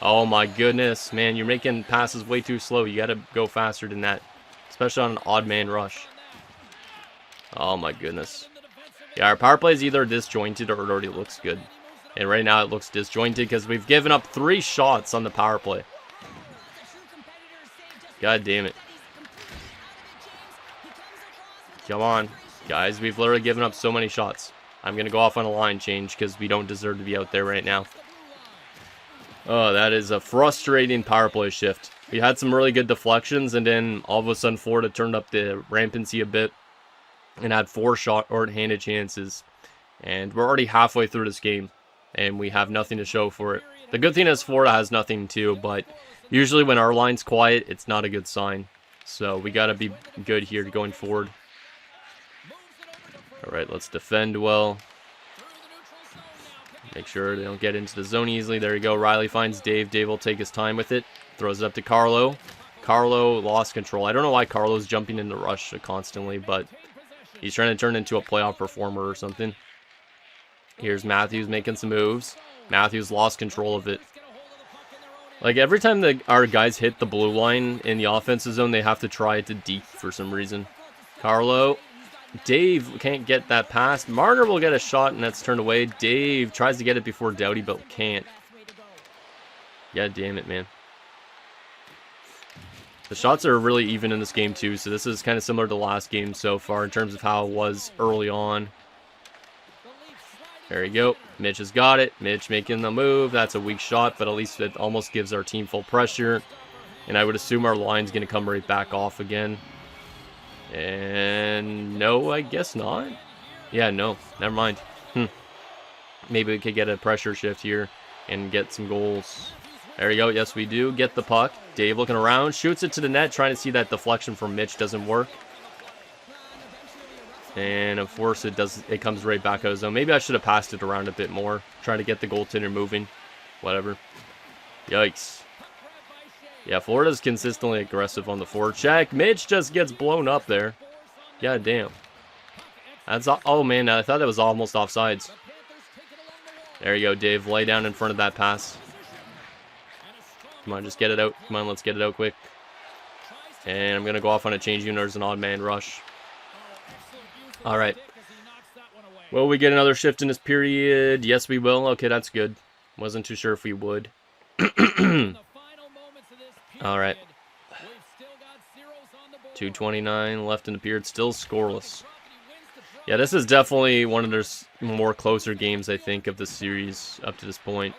Speaker 1: Oh my goodness, man. You're making passes way too slow. You got to go faster than that. Especially on an odd man rush. Oh my goodness. Yeah, our power play is either disjointed or it already looks good. And right now it looks disjointed because we've given up 3 shots on the power play. God damn it. Come on, guys. We've literally given up so many shots. I'm going to go off on a line change because we don't deserve to be out there right now. Oh, that is a frustrating power play shift. We had some really good deflections, and then all of a sudden Florida turned up the rampancy a bit and had 4 short-handed chances. And we're already halfway through this game, and we have nothing to show for it. The good thing is Florida has nothing too, but usually when our line's quiet, it's not a good sign. So we got to be good here going forward. All right, let's defend well. Make sure they don't get into the zone easily. There you go. Riley finds Dave. Dave will take his time with it. Throws it up to Carlo. Carlo lost control. I don't know why Carlo's jumping in the rush constantly, but he's trying to turn into a playoff performer or something. Here's Matthews making some moves. Matthews lost control of it. Like, every time our guys hit the blue line in the offensive zone, they have to try it to deep for some reason. Carlo. Dave can't get that pass. Marner will get a shot, and that's turned away. Dave tries to get it before Doughty, but can't. Yeah, damn it, man. The shots are really even in this game, too, so this is kind of similar to the last game so far in terms of how it was early on. There you go. Mitch has got it. Mitch making the move. That's a weak shot, but at least it almost gives our team full pressure. And I would assume our line's going to come right back off again. And no, I guess not. Yeah, no, never mind. Maybe we could get a pressure shift here and get some goals. There you go. Yes, we do get the puck. Dave looking around, shoots it to the net, trying to see that deflection from Mitch doesn't work. And of course it does. It comes right back out of zone. Maybe I should have passed it around a bit more, trying to get the goaltender moving. Whatever. Yikes. Yeah, Florida's consistently aggressive on the forecheck. Mitch just gets blown up there. God damn. That's oh man, I thought that was almost offsides. There you go, Dave. Lay down in front of that pass. Come on, just get it out. Come on, let's get it out quick. And I'm gonna go off on a change unit as an odd man rush. All right. Will we get another shift in this period? Yes, we will. Okay, that's good. Wasn't too sure if we would. All right. 2:29 left in the period, still scoreless. Yeah, this is definitely one of the more closer games, I think, of the series up to this point.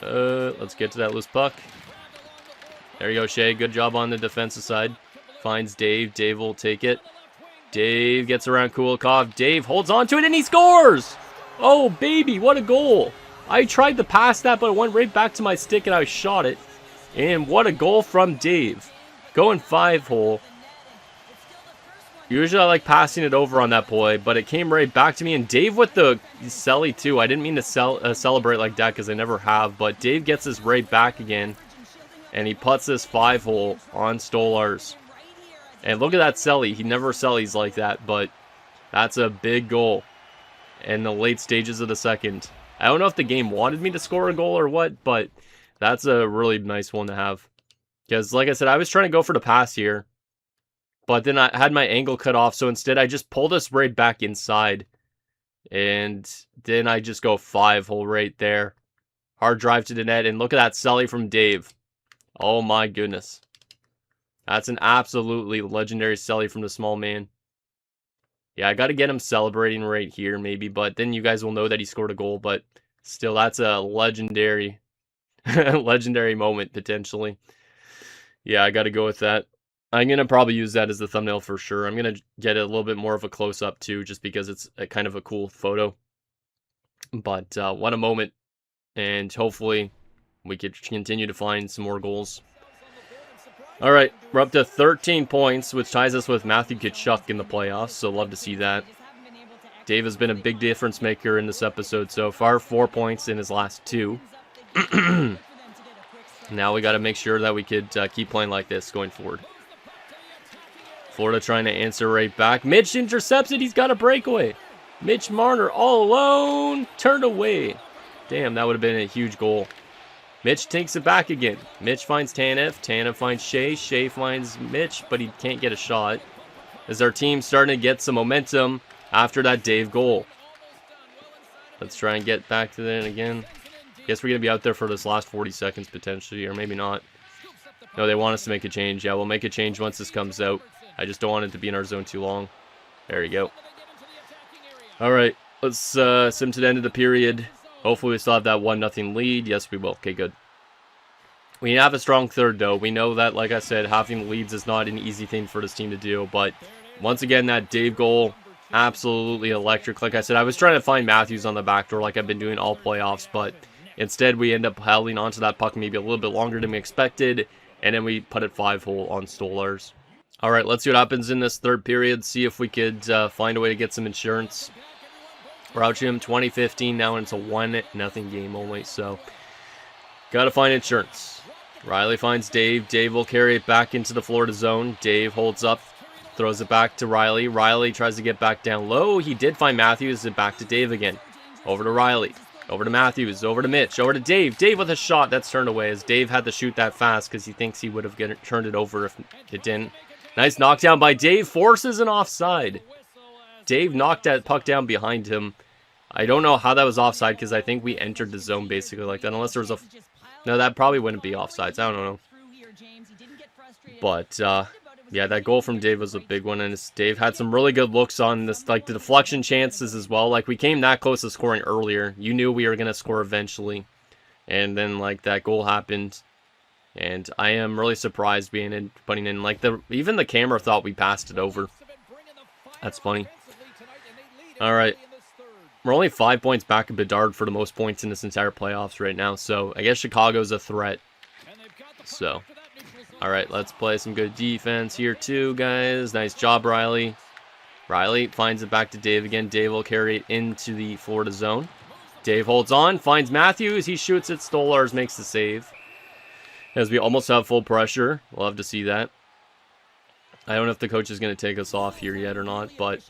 Speaker 1: Let's get to that loose puck. There you go, Shea. Good job on the defensive side. Finds Dave. Dave will take it. Dave gets around Kulikov. Dave holds on to it, and he scores! Oh, baby, what a goal. I tried to pass that, but it went right back to my stick, and I shot it. And what a goal from Dave. Going 5-hole. Usually I like passing it over on that play, but it came right back to me. And Dave with the celly, too. I didn't mean to celebrate like that because I never have. But Dave gets this right back again. And he puts this 5-hole on Stolarz. And look at that celly. He never cellies like that, but that's a big goal in the late stages of the second. I don't know if the game wanted me to score a goal or what, but that's a really nice one to have. Because, like I said, I was trying to go for the pass here, but then I had my angle cut off, so instead I just pulled us right back inside. And then I just go 5-hole right there. Hard drive to the net, and look at that celly from Dave. Oh my goodness. That's an absolutely legendary celly from the small man. Yeah, I got to get him celebrating right here, maybe. But then you guys will know that he scored a goal. But still, that's a legendary, legendary moment, potentially. Yeah, I got to go with that. I'm going to probably use that as the thumbnail for sure. I'm going to get a little bit more of a close-up, too, just because it's a kind of a cool photo. But what a moment. And hopefully we could continue to find some more goals. All right, we're up to 13 points, which ties us with Matthew Tkachuk in the playoffs, so love to see that. Dave has been a big difference maker in this episode so far, 4 points in his last 2. Now we got to make sure that we could keep playing like this going forward. Florida trying to answer right back. Mitch intercepts it, he's got a breakaway. Mitch Marner all alone, turned away. Damn, that would have been a huge goal. Mitch takes it back again. Mitch finds Tanev. Tanev finds Shea. Shea finds Mitch, but he can't get a shot. As our team starting to get some momentum after that Dave goal. Let's try and get back to that again. Guess we're going to be out there for this last 40 seconds potentially, or maybe not. No, they want us to make a change. Yeah, we'll make a change once this comes out. I just don't want it to be in our zone too long. There you go. All right, let's sim to the end of the period. Hopefully we still have that 1-0 lead. Yes, we will. Okay, good. We have a strong third, though. We know that, like I said, having leads is not an easy thing for this team to do. But once again, that Dave goal, absolutely electric. Like I said, I was trying to find Matthews on the back door like I've been doing all playoffs, but instead we end up holding onto that puck maybe a little bit longer than we expected, and then we put it 5-hole on Stolarz. All right, let's see what happens in this third period, see if we could find a way to get some insurance. We're out to him 20-15 now, and it's a 1-0 game only, so got to find insurance. Riley finds Dave. Dave will carry it back into the Florida zone. Dave holds up, throws it back to Riley. Riley tries to get back down low. He did find Matthews, and back to Dave again. Over to Riley. Over to Matthews. Over to Mitch. Over to Dave. Dave with a shot. That's turned away as Dave had to shoot that fast because he thinks he would have turned it over if it didn't. Nice knockdown by Dave. Forces an offside. Dave knocked that puck down behind him. I don't know how that was offside because I think we entered the zone basically like that. Unless there was a... No, that probably wouldn't be offsides. I don't know. But, yeah, that goal from Dave was a big one. And Dave had some really good looks on this, like the deflection chances as well. Like, we came that close to scoring earlier. You knew we were going to score eventually. And then, like, that goal happened. And I am really surprised putting in, like, even the camera thought we passed it over. That's funny. All right. We're only 5 points back of Bedard for the most points in this entire playoffs right now. So, I guess Chicago's a threat. So, all right, let's play some good defense here too, guys. Nice job, Riley. Riley finds it back to Dave again. Dave will carry it into the Florida zone. Dave holds on, finds Matthews. He shoots it. Stolarz makes the save. As we almost have full pressure. Love to see that. I don't know if the coach is going to take us off here yet or not, but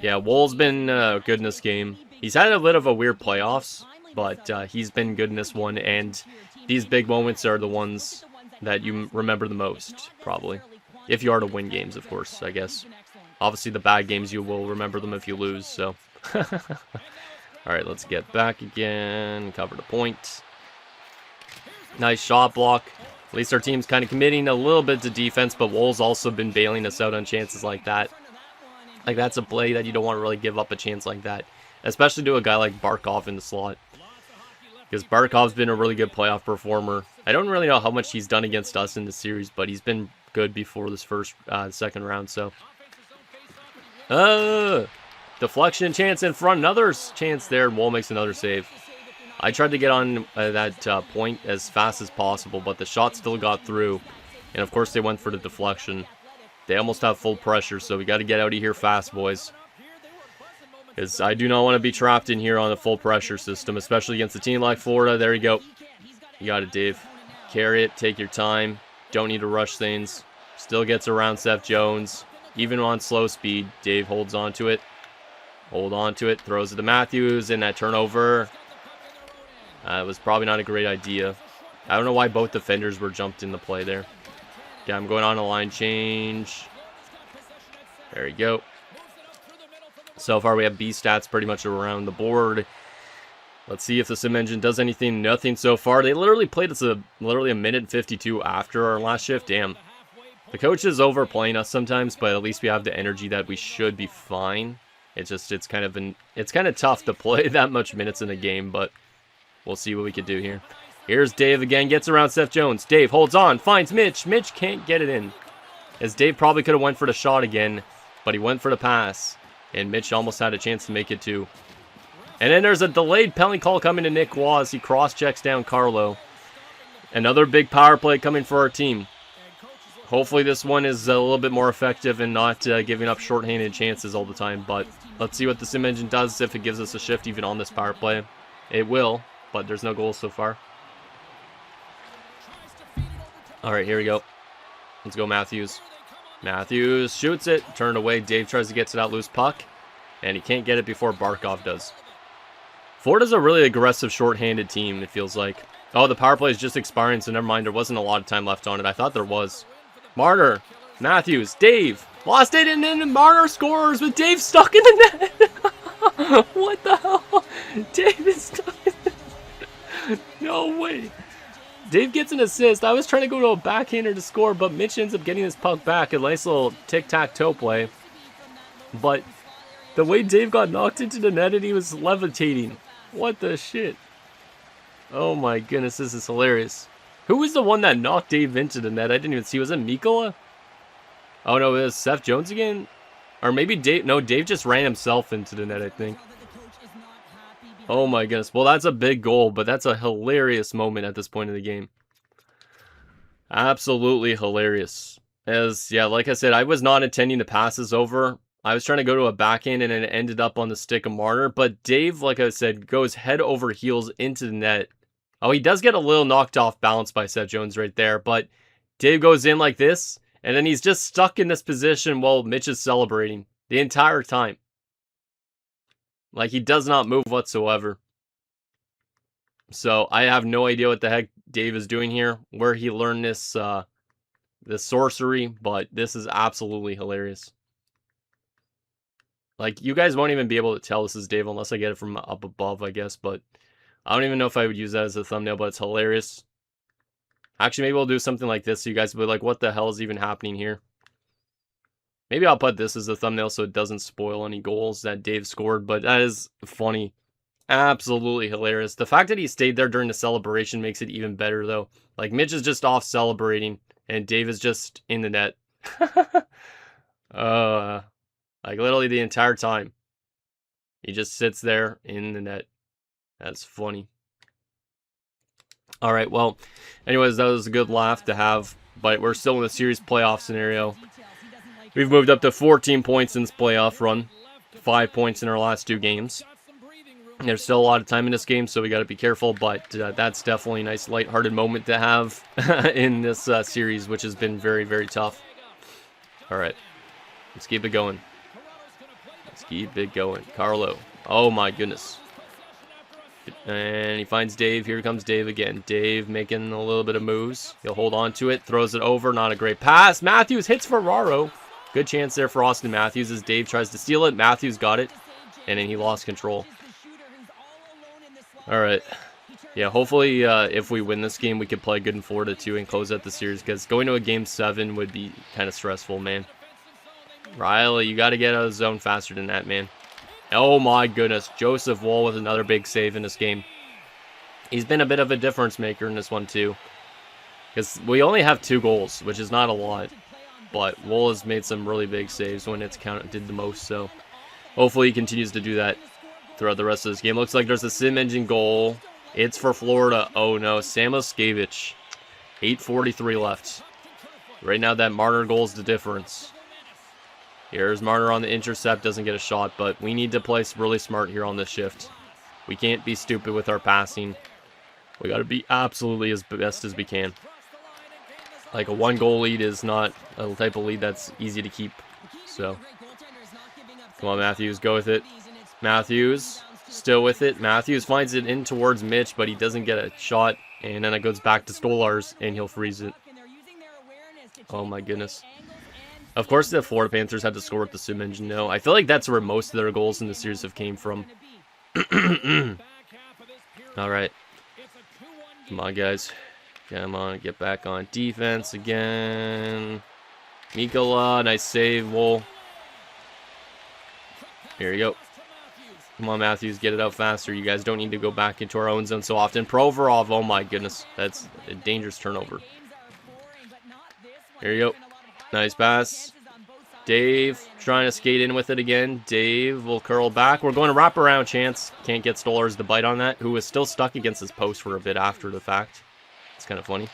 Speaker 1: yeah, Wool's been good in this game. He's had a bit of a weird playoffs, but he's been good in this one, and these big moments are the ones that you remember the most, probably. If you are to win games, of course, I guess. Obviously, the bad games, you will remember them if you lose, so. All right, let's get back again, cover the point. Nice shot block. At least our team's kind of committing a little bit to defense, but Wool's also been bailing us out on chances like that. Like, that's a play that you don't want to really give up a chance like that, especially to a guy like Barkov in the slot. Because Barkov's been a really good playoff performer. I don't really know how much he's done against us in the series, but he's been good before this second round, so. Deflection chance in front. Another chance there, and Wool makes another save. I tried to get on that point as fast as possible, but the shot still got through. And of course they went for the deflection. They almost have full pressure, so we got to get out of here fast, boys. Because I do not want to be trapped in here on a full pressure system, especially against a team like Florida. There you go. You got it, Dave. Carry it, take your time. Don't need to rush things. Still gets around Seth Jones. Even on slow speed, Dave holds on to it. Hold on to it, throws it to Matthews, and that turnover. It was probably not a great idea. I don't know why both defenders were jumped in the play there. Okay, I'm going on a line change. There you go. So far, we have B stats pretty much around the board. Let's see if the sim engine does anything. Nothing so far. They literally played us literally a minute and 52 after our last shift. Damn. The coach is overplaying us sometimes, but at least we have the energy that we should be fine. It's kind of tough to play that much minutes in a game, but we'll see what we can do here. Here's Dave again, gets around Seth Jones. Dave holds on, finds Mitch. Mitch can't get it in. As Dave probably could have went for the shot again, but he went for the pass. And Mitch almost had a chance to make it too. And then there's a delayed penalty call coming to Nick Waugh as he cross-checks down Carlo. Another big power play coming for our team. Hopefully this one is a little bit more effective and not giving up shorthanded chances all the time. But let's see what the sim engine does if it gives us a shift even on this power play. It will, but there's no goals so far. All right, here we go. Let's go, Matthews. Matthews shoots it, turned away. Dave tries to get to that loose puck, and he can't get it before Barkov does. Florida's a really aggressive shorthanded team, it feels like. Oh, the power play is just expiring, so never mind. There wasn't a lot of time left on it. I thought there was. Marner, Matthews, Dave. Lost it, and then Marner scores with Dave stuck in the net. What the hell? Dave Dave gets an assist. I was trying to go to a backhander to score, but Mitch ends up getting his puck back. A nice little tic-tac-toe play. But the way Dave got knocked into the net and he was levitating. What the shit? Oh my goodness, this is hilarious. Who was the one that knocked Dave into the net? I didn't even see. Was it Mikola? Oh no, it was Seth Jones again? Or maybe Dave. No, Dave just ran himself into the net, I think. Oh my goodness. Well, that's a big goal, but that's a hilarious moment at this point in the game. Absolutely hilarious. As, yeah, like I said, I was not intending to pass this over. I was trying to go to a backhand and it ended up on the stick of Marner. But Dave, like I said, goes head over heels into the net. Oh, he does get a little knocked off balance by Seth Jones right there. But Dave goes in like this. And then he's just stuck in this position while Mitch is celebrating the entire time. Like, he does not move whatsoever. So, I have no idea what the heck Dave is doing here. Where he learned this, this sorcery. But this is absolutely hilarious. Like, you guys won't even be able to tell this is Dave unless I get it from up above, I guess. But I don't even know if I would use that as a thumbnail, but it's hilarious. Actually, maybe we'll do something like this so you guys will be like, what the hell is even happening here? Maybe I'll put this as a thumbnail so it doesn't spoil any goals that Dave scored, but that is funny. Absolutely hilarious. The fact that he stayed there during the celebration makes it even better, though. Like, Mitch is just off celebrating, and Dave is just in the net. Like, literally the entire time. He just sits there in the net. That's funny. Alright, well, anyways, that was a good laugh to have, but we're still in a series playoff scenario. We've moved up to 14 points in this playoff run. 5 points in our last 2 games. There's still a lot of time in this game, so we got to be careful, but that's definitely a nice lighthearted moment to have in this series, which has been very, very tough. Alright, let's keep it going. Let's keep it going. Carlo. Oh my goodness. And he finds Dave. Here comes Dave again. Dave making a little bit of moves. He'll hold on to it. Throws it over. Not a great pass. Matthews hits Ferraro. Good chance there for Austin Matthews as Dave tries to steal it. Matthews got it. And then he lost control. Alright. Yeah, hopefully if we win this game, we can play good in Florida too and close out the series. Because going to a Game 7 would be kind of stressful, man. Riley, you got to get out of the zone faster than that, man. Oh my goodness, Joseph Woll with another big save in this game. He's been a bit of a difference maker in this one too. Because we only have 2 goals, which is not a lot. But Woll has made some really big saves when it's counted the most. So hopefully he continues to do that throughout the rest of this game. Looks like there's a sim engine goal. It's for Florida. Oh no, Samoskevich. 8:43 left. Right now that Marner goal is the difference. Here's Marner on the intercept, doesn't get a shot, but we need to play really smart here on this shift. We can't be stupid with our passing. We got to be absolutely as best as we can. Like, a 1-goal lead is not a type of lead that's easy to keep. So, come on, Matthews, go with it. Matthews, still with it. Matthews finds it in towards Mitch, but he doesn't get a shot. And then it goes back to Stolarz, and he'll freeze it. Oh my goodness. Of course, the Florida Panthers had to score with the sim engine. No, I feel like that's where most of their goals in the series have came from. All right, come on, guys. Come on, get back on defense again. Mikola, nice save, Woll. Here you go. Come on, Matthews, get it out faster. You guys don't need to go back into our own zone so often. Provorov, oh my goodness, that's a dangerous turnover. Here you go. Nice pass. Dave trying to skate in with it again. Dave will curl back. We're going to wrap around chance. Can't get Stolarz to bite on that, who was still stuck against his post for a bit after the fact. It's kind of funny.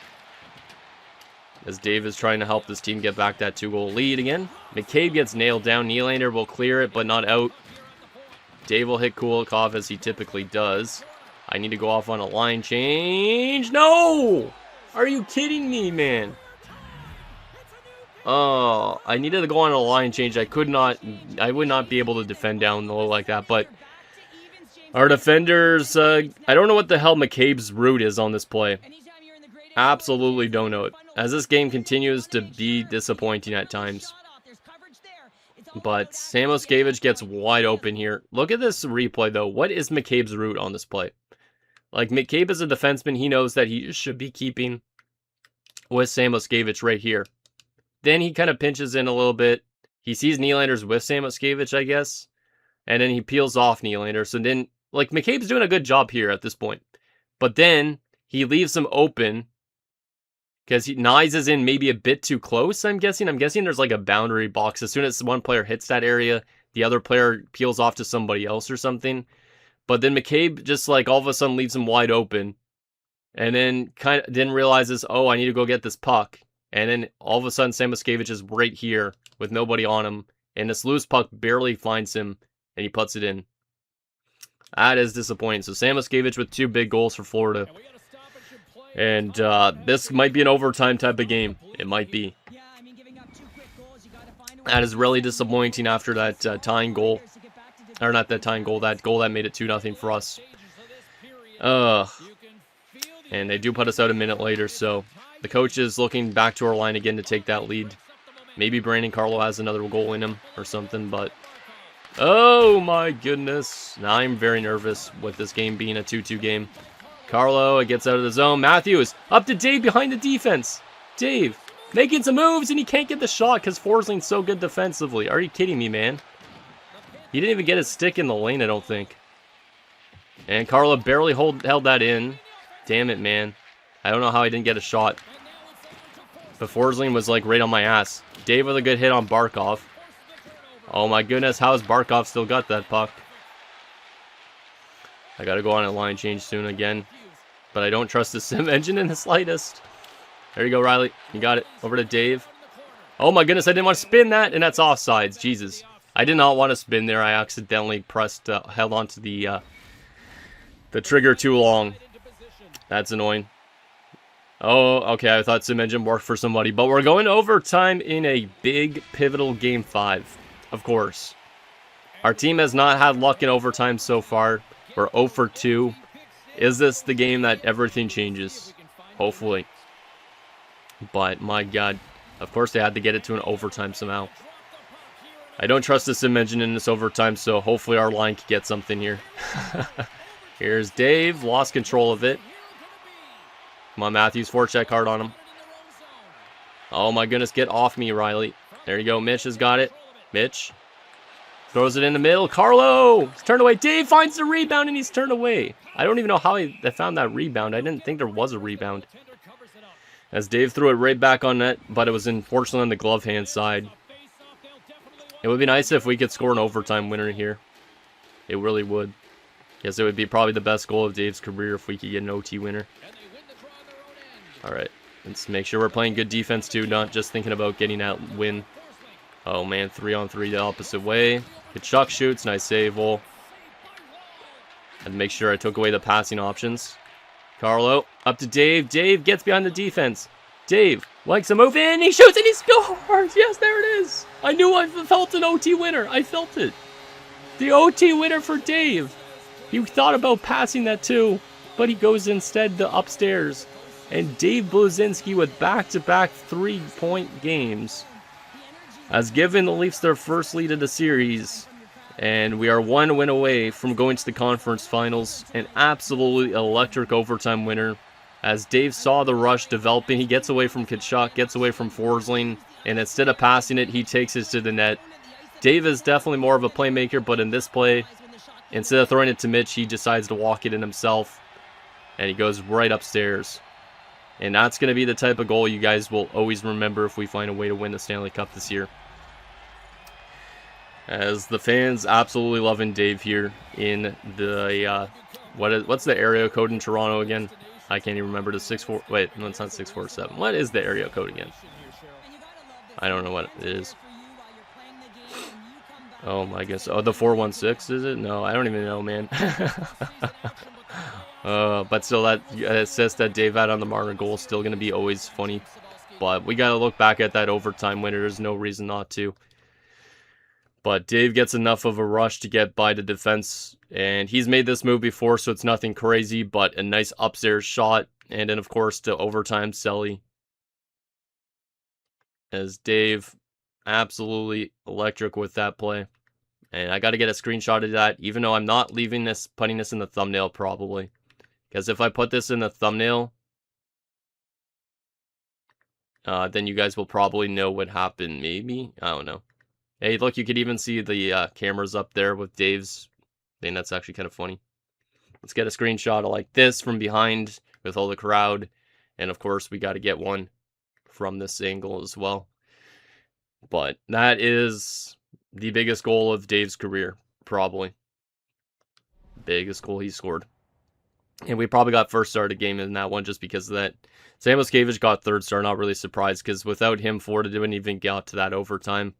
Speaker 1: As Dave is trying to help this team get back that 2-goal lead again. McCabe gets nailed down. Nylander will clear it, but not out. Dave will hit Kulikov as he typically does. I need to go off on a line change. No! Are you kidding me, man? Oh, I needed to go on a line change. I would not be able to defend down low like that, but our defenders, I don't know what the hell McCabe's route is on this play. Absolutely don't know it. As this game continues to be disappointing at times. But Samoskevich gets wide open here. Look at this replay, though. What is McCabe's route on this play? Like, McCabe is a defenseman. He knows that he should be keeping with Samoskevich right here. Then he kind of pinches in a little bit. He sees Nylander's with Samoskevich, I guess. And then he peels off Nylander. So then, like, McCabe's doing a good job here at this point. But then he leaves him open because Nyes is in maybe a bit too close, I'm guessing. I'm guessing there's like a boundary box. As soon as one player hits that area, the other player peels off to somebody else or something. But then McCabe just like all of a sudden leaves him wide open. And then kind of then realizes, oh, I need to go get this puck. And then all of a sudden Samoskevich is right here with nobody on him. And this loose puck barely finds him and he puts it in. That is disappointing. So Samoskevich with 2 big goals for Florida. And this might be an overtime type of game. It might be. That is really disappointing after that tying goal. Or not that tying goal. That goal that made it 2-0 for us. And they do put us out a minute later. So the coach is looking back to our line again to take that lead. Maybe Brandon Carlo has another goal in him or something. But oh my goodness. Now I'm very nervous with this game being a 2-2 game. Carlo, it gets out of the zone. Matthews, up to Dave behind the defense. Dave, making some moves, and he can't get the shot because Forsling's so good defensively. Are you kidding me, man? He didn't even get his stick in the lane, I don't think. And Carlo barely held that in. Damn it, man. I don't know how he didn't get a shot. But Forsling was, like, right on my ass. Dave with a good hit on Barkov. Oh, my goodness. How has Barkov still got that puck? I gotta go on a line change soon again. But I don't trust the sim engine in the slightest. There you go, Riley. You got it. Over to Dave. Oh my goodness, I didn't want to spin that, and that's offsides. Jesus. I did not want to spin there. I accidentally held onto the trigger too long. That's annoying. Oh, okay, I thought sim engine worked for somebody. But we're going to overtime in a big, pivotal Game 5. Of course. Our team has not had luck in overtime so far. We're 0 for 2. Is this the game that everything changes? Hopefully. But, my God. Of course, they had to get it to an overtime somehow. I don't trust the sim engine in this overtime, so hopefully our line can get something here. Here's Dave. Lost control of it. Come on, Matthews. Forecheck hard on him. Oh, my goodness. Get off me, Riley. There you go. Mitch has got it. Mitch. Throws it in the middle. Carlo! He's turned away. Dave finds the rebound and he's turned away. I don't even know how they found that rebound. I didn't think there was a rebound. As Dave threw it right back on net, but it was unfortunately on the glove hand side. It would be nice if we could score an overtime winner here. It really would. Yes, it would be probably the best goal of Dave's career if we could get an OT winner. Alright. Let's make sure we're playing good defense too, not just thinking about getting that win. Oh man, 3-on-3 the opposite way. Kachuk shoots, nice save, Vol. And make sure I took away the passing options. Carlo, up to Dave. Dave gets behind the defense. Dave likes to move in, he shoots and he scores! Yes, there it is! I knew I felt an OT winner. I felt it. The OT winner for Dave. He thought about passing that too, but he goes instead to upstairs. And Dave Bluezynski with back-to-back 3-point games has given the Leafs their first lead of the series, and we are 1 win away from going to the conference finals. An absolutely electric overtime winner. As Dave saw the rush developing, he gets away from Kachuk, gets away from Forsling, and instead of passing it, he takes it to the net. Dave is definitely more of a playmaker, but in this play, instead of throwing it to Mitch, he decides to walk it in himself, and he goes right upstairs. And that's going to be the type of goal you guys will always remember if we find a way to win the Stanley Cup this year. As the fans absolutely loving Dave here in the, what's the area code in Toronto again? I can't even remember. The 64, wait, no, it's not 647. What is the area code again? I don't know what it is. Oh my goodness. Oh, the 416 is it? No, I don't even know, man. But still, that assist that Dave had on the Marner goal is still going to be always funny. But we got to look back at that overtime winner. There's no reason not to. But Dave gets enough of a rush to get by the defense. And he's made this move before, so it's nothing crazy. But a nice upstairs shot. And then, of course, to overtime Selly. As Dave absolutely electric with that play. And I got to get a screenshot of that. Even though I'm not leaving this, putting this in the thumbnail probably. Because if I put this in the thumbnail, then you guys will probably know what happened, maybe? I don't know. Hey, look, you could even see the cameras up there with Dave's thing. That's actually kind of funny. Let's get a screenshot of like this from behind with all the crowd. And of course, we got to get one from this angle as well. But that is the biggest goal of Dave's career, probably. Biggest goal he scored. And we probably got first star of the game in that one just because of that. Sam Oskevich got third star, not really surprised, because without him, Florida didn't even get to that overtime.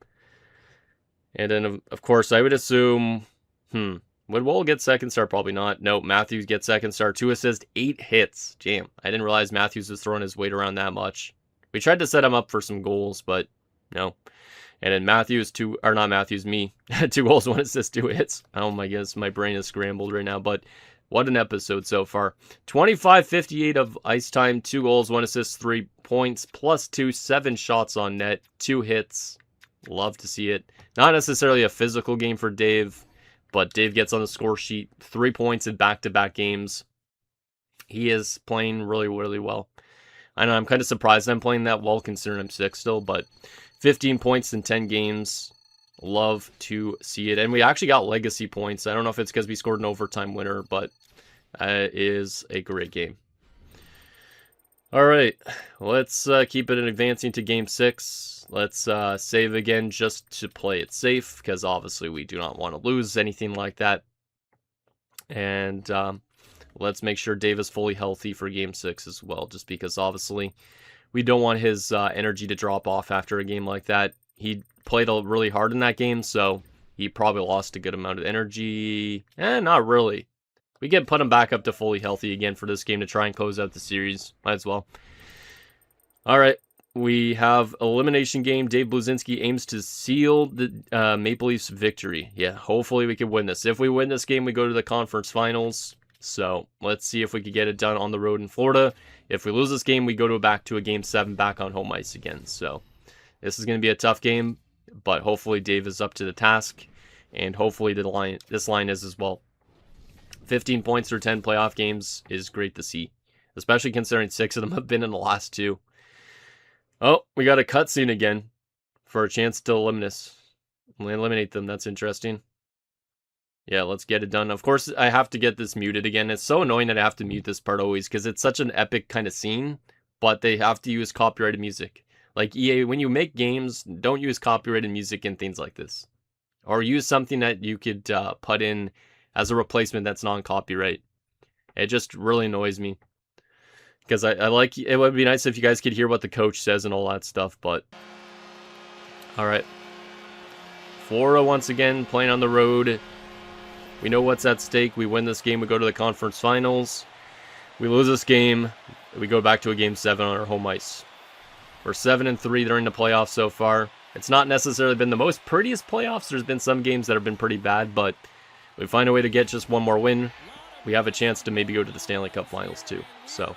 Speaker 1: And then, of course, I would assume, would Woll get second star? Probably not. No, Matthews gets second star. 2 assists, 8 hits. Damn, I didn't realize Matthews was throwing his weight around that much. We tried to set him up for some goals, but no. And then Matthews, 2 goals, 1 assist, 2 hits. Oh my goodness, my brain is scrambled right now, but what an episode so far. 25-58 of ice time, 2 goals, 1 assist, 3 points, plus 2, 7 shots on net, 2 hits. Love to see it. Not necessarily a physical game for Dave, but Dave gets on the score sheet, 3 points in back-to-back games. He is playing really, really well. I know I'm kind of surprised I'm playing that well considering I'm 6 still, but 15 points in 10 games. Love to see it. And we actually got legacy points. I don't know if it's because we scored an overtime winner, but it is a great game. All right, let's keep it advancing to Game 6. Let's save again just to play it safe, because obviously we do not want to lose anything like that. And let's make sure Dave is fully healthy for Game 6 as well, just because obviously we don't want his energy to drop off after a game like that. He played really hard in that game, so he probably lost a good amount of energy. Not really. We can put him back up to fully healthy again for this game to try and close out the series. Might as well. All right. We have elimination game. Dave Bluezynski aims to seal the Maple Leafs victory. Yeah, hopefully we can win this. If we win this game, we go to the conference finals. So let's see if we can get it done on the road in Florida. If we lose this game, we go back to a Game 7 back on home ice again. So this is going to be a tough game, but hopefully Dave is up to the task, and hopefully this line is as well. 15 points through 10 playoff games is great to see, especially considering 6 of them have been in the last 2. Oh, we got a cutscene again for a chance to eliminate them. That's interesting. Yeah, let's get it done. Of course, I have to get this muted again. It's so annoying that I have to mute this part always, because it's such an epic kind of scene, but they have to use copyrighted music. Like EA, when you make games, don't use copyrighted music and things like this. Or use something that you could put in as a replacement that's non-copyright. It just really annoys me. Because I like, it would be nice if you guys could hear what the coach says and all that stuff, but... Alright. Florida once again, playing on the road. We know what's at stake. We win this game, we go to the conference finals. We lose this game, we go back to a Game 7 on our home ice. We're 7-3 during the playoffs so far. It's not necessarily been the most prettiest playoffs. There's been some games that have been pretty bad, but we find a way to get just one more win. We have a chance to maybe go to the Stanley Cup Finals too. So,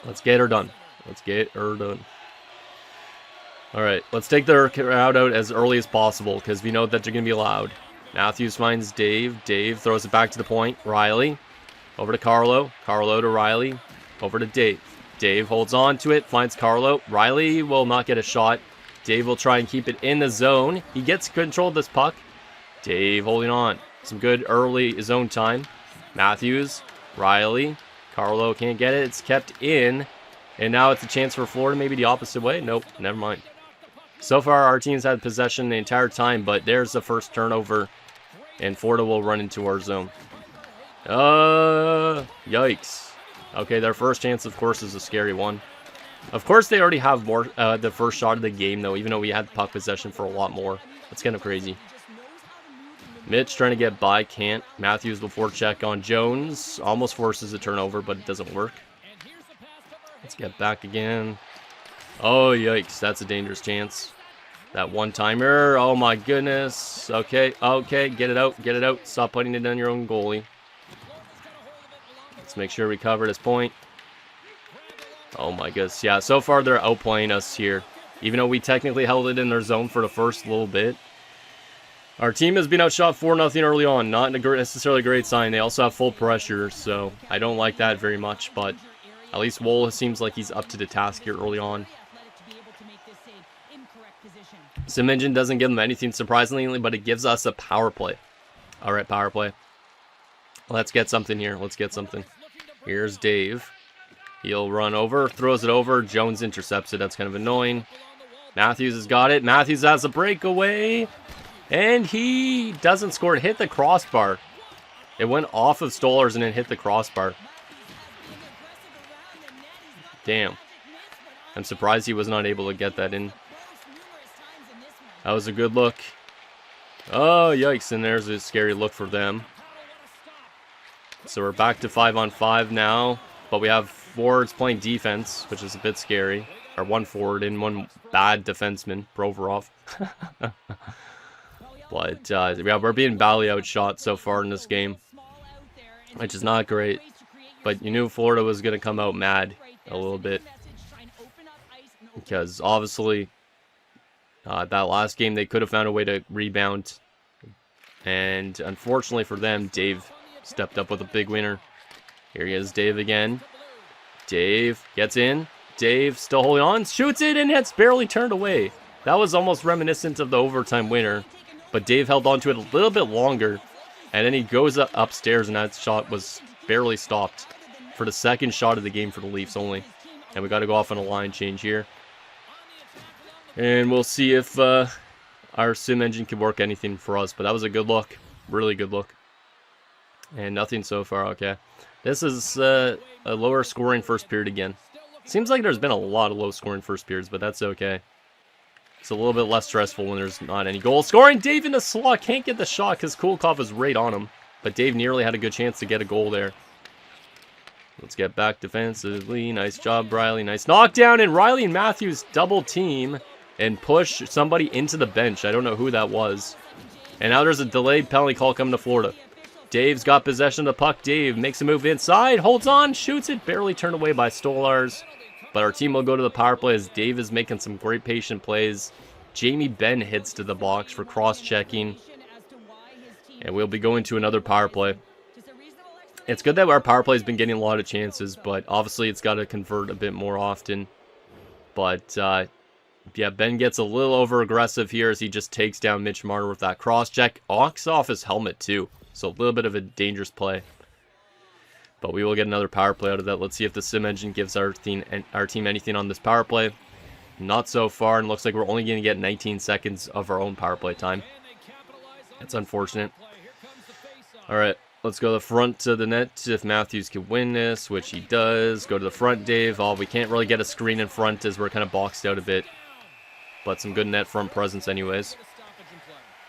Speaker 1: let's get her done. Let's get her done. All right, let's take the crowd out as early as possible because we know that they're going to be loud. Matthews finds Dave. Dave throws it back to the point. Riley. Over to Carlo. Carlo to Riley. Over to Dave. Dave holds on to it. Finds Carlo. Riley will not get a shot. Dave will try and keep it in the zone. He gets control of this puck. Dave holding on. Some good early zone time. Matthews. Riley. Carlo can't get it. It's kept in. And now it's a chance for Florida. Maybe the opposite way. Nope. Never mind. So far, our team's had possession the entire time, but there's the first turnover, and Florida will run into our zone. Yikes. Okay, their first chance, of course, is a scary one. Of course, they already have more the first shot of the game, though, even though we had puck possession for a lot more. That's kind of crazy. Mitch trying to get by, can't. Matthews will forecheck on Jones. Almost forces a turnover, but it doesn't work. Let's get back again. Oh, yikes. That's a dangerous chance. That one-timer. Oh, my goodness. Okay, okay. Get it out. Get it out. Stop putting it on your own goalie. Let's make sure we cover this point. Oh, my goodness. Yeah, so far they're outplaying us here. Even though we technically held it in their zone for the first little bit. Our team has been outshot 4-0 early on. Not necessarily a great sign. They also have full pressure, so I don't like that very much. But at least Wohl seems like he's up to the task here early on. Sim Engine doesn't give them anything surprisingly, but it gives us a power play. All right, power play. Let's get something here. Let's get something. Here's Dave. He'll run over, throws it over. Jones intercepts it. That's kind of annoying. Matthews has got it. Matthews has a breakaway. And he doesn't score. It hit the crossbar. It went off of Stolarz and it hit the crossbar. Damn. I'm surprised he was not able to get that in. That was a good look. Oh, yikes. And there's a scary look for them. So we're back to 5-on-5 now. But we have forwards playing defense, which is a bit scary. Or one forward and one bad defenseman, Provorov. But yeah, we're being badly outshot so far in this game, which is not great. But you knew Florida was going to come out mad a little bit. Because obviously, that last game they could have found a way to rebound. And unfortunately for them, Dave stepped up with a big winner. Here he is, Dave again. Dave gets in. Dave still holding on, shoots it, and it's barely turned away. That was almost reminiscent of the overtime winner. But Dave held on to it a little bit longer. And then he goes upstairs, and that shot was barely stopped. For the second shot of the game for the Leafs only. And we got to go off on a line change here. And we'll see if our sim engine can work anything for us. But that was a good look. Really good look. And nothing so far, okay. This is a lower scoring first period again. Seems like there's been a lot of low scoring first periods, but that's okay. It's a little bit less stressful when there's not any goal scoring. Dave in the slot can't get the shot because Kulikov is right on him. But Dave nearly had a good chance to get a goal there. Let's get back defensively. Nice job, Riley. Nice knockdown. And Riley and Matthews double team and push somebody into the bench. I don't know who that was. And now there's a delayed penalty call coming to Florida. Dave's got possession of the puck. Dave makes a move inside, holds on, shoots it, barely turned away by Stolarz. But our team will go to the power play as Dave is making some great patient plays. Jamie Benn hits to the box for cross-checking. And we'll be going to another power play. It's good that our power play has been getting a lot of chances, but obviously it's got to convert a bit more often. But, yeah, Ben gets a little over-aggressive here as he just takes down Mitch Marner with that cross-check. Knocks off his helmet, too. So a little bit of a dangerous play. But we will get another power play out of that. Let's see if the sim engine gives our team anything on this power play. Not so far, and looks like we're only going to get 19 seconds of our own power play time. That's unfortunate. Alright, let's go to the front of the net if Matthews can win this, which he does. Go to the front, Dave. Oh, we can't really get a screen in front as we're kind of boxed out a bit. But some good net front presence anyways.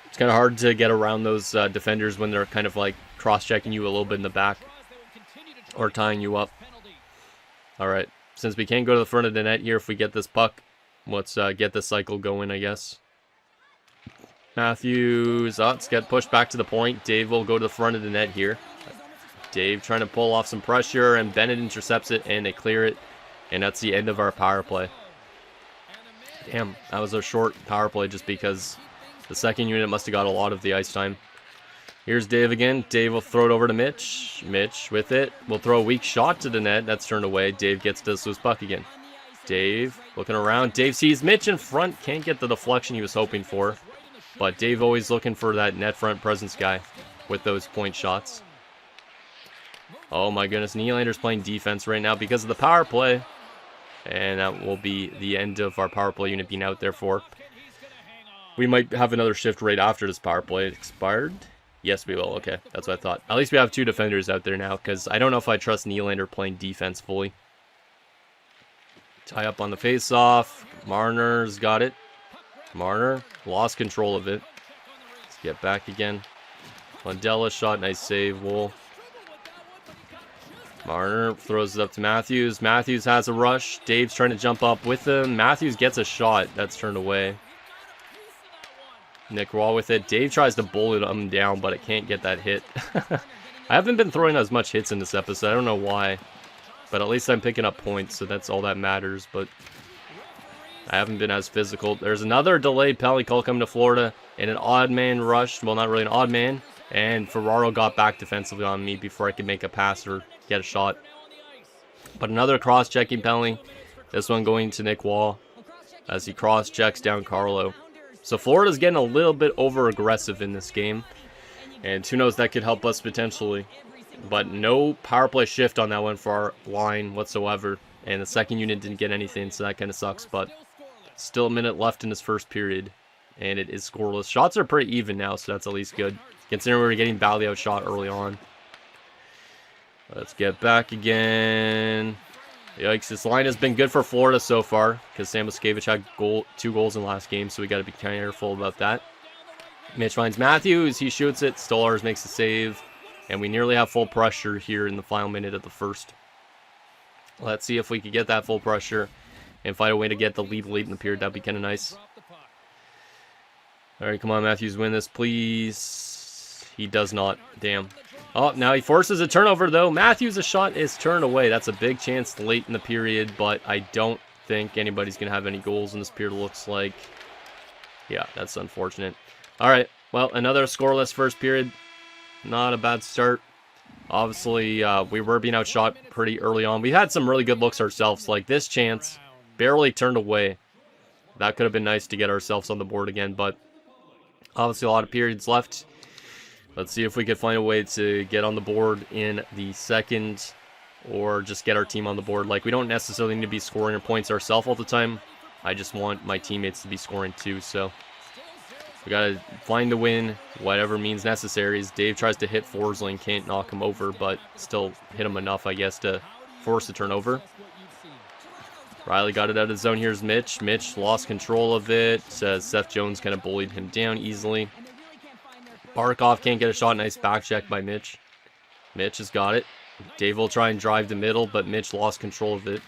Speaker 1: It's kind of hard to get around those defenders when they're kind of like cross-checking you a little bit in the back. Or tying you up. Alright, since we can't go to the front of the net here if we get this puck, let's get this cycle going, I guess. Matthews, let's get pushed back to the point. Dave will go to the front of the net here. Dave trying to pull off some pressure, and Bennett intercepts it, and they clear it. And that's the end of our power play. Damn, that was a short power play just because the second unit must have got a lot of the ice time. Here's Dave again. Dave will throw it over to Mitch. Mitch with it. Will throw a weak shot to the net. That's turned away. Dave gets this loose puck again. Dave looking around. Dave sees Mitch in front. Can't get the deflection he was hoping for. But Dave always looking for that net front presence guy with those point shots. Oh my goodness. Nylander's playing defense right now because of the power play. And that will be the end of our power play unit being out there for. We might have another shift right after this power play expired. Yes, we will. Okay, that's what I thought. At least we have two defenders out there now, because I don't know if I trust Nylander playing defense fully. Tie up on the face-off. Marner's got it. Marner lost control of it. Let's get back again. Lundella shot. Nice save, Wohl. Marner throws it up to Matthews. Matthews has a rush. Dave's trying to jump up with him. Matthews gets a shot. That's turned away. Nick Raw with it. Dave tries to bullet him down, but it can't get that hit. I haven't been throwing as much hits in this episode. I don't know why. But at least I'm picking up points, so that's all that matters. But I haven't been as physical. There's another delayed penalty call coming to Florida, and an odd man rush. Well, not really an odd man. And Ferraro got back defensively on me before I could make a pass or get a shot. But another cross-checking penalty. This one going to Nick Wall as he cross-checks down Carlo. So Florida's getting a little bit over-aggressive in this game. And who knows, that could help us potentially. But no power play shift on that one for our line whatsoever. And the second unit didn't get anything, so that kind of sucks. But still a minute left in this first period. And it is scoreless. Shots are pretty even now, so that's at least good. Considering we were getting badly outshot early on. Let's get back again. Yikes, this line has been good for Florida so far. Because Sam Moskevich had 2 goals in the last game, so we got to be careful about that. Mitch finds Matthews. He shoots it. Stolarz makes the save. And we nearly have full pressure here in the final minute of the first. Let's see if we can get that full pressure and find a way to get the lead late in the period. That'd be kind of nice. All right, come on, Matthews, win this, please. He does not. Damn. Oh, now he forces a turnover, though. Matthews' a shot is turned away. That's a big chance late in the period, but I don't think anybody's going to have any goals in this period, looks like. Yeah, that's unfortunate. All right, well, another scoreless first period. Not a bad start. Obviously, we were being outshot pretty early on. We had some really good looks ourselves. Like this chance, barely turned away. That could have been nice to get ourselves on the board again, but obviously a lot of periods left. Let's see if we can find a way to get on the board in the second or just get our team on the board. Like, we don't necessarily need to be scoring our points ourselves all the time. I just want my teammates to be scoring too, so we gotta find the win, whatever means necessary. As Dave tries to hit Forsling, can't knock him over, but still hit him enough, I guess, to force the turnover. Riley got it out of the zone. Here's Mitch. Mitch lost control of it. Seth Jones kind of bullied him down easily. Barkov can't get a shot. Nice back check by Mitch. Mitch has got it. Dave will try and drive the middle, but Mitch lost control of it.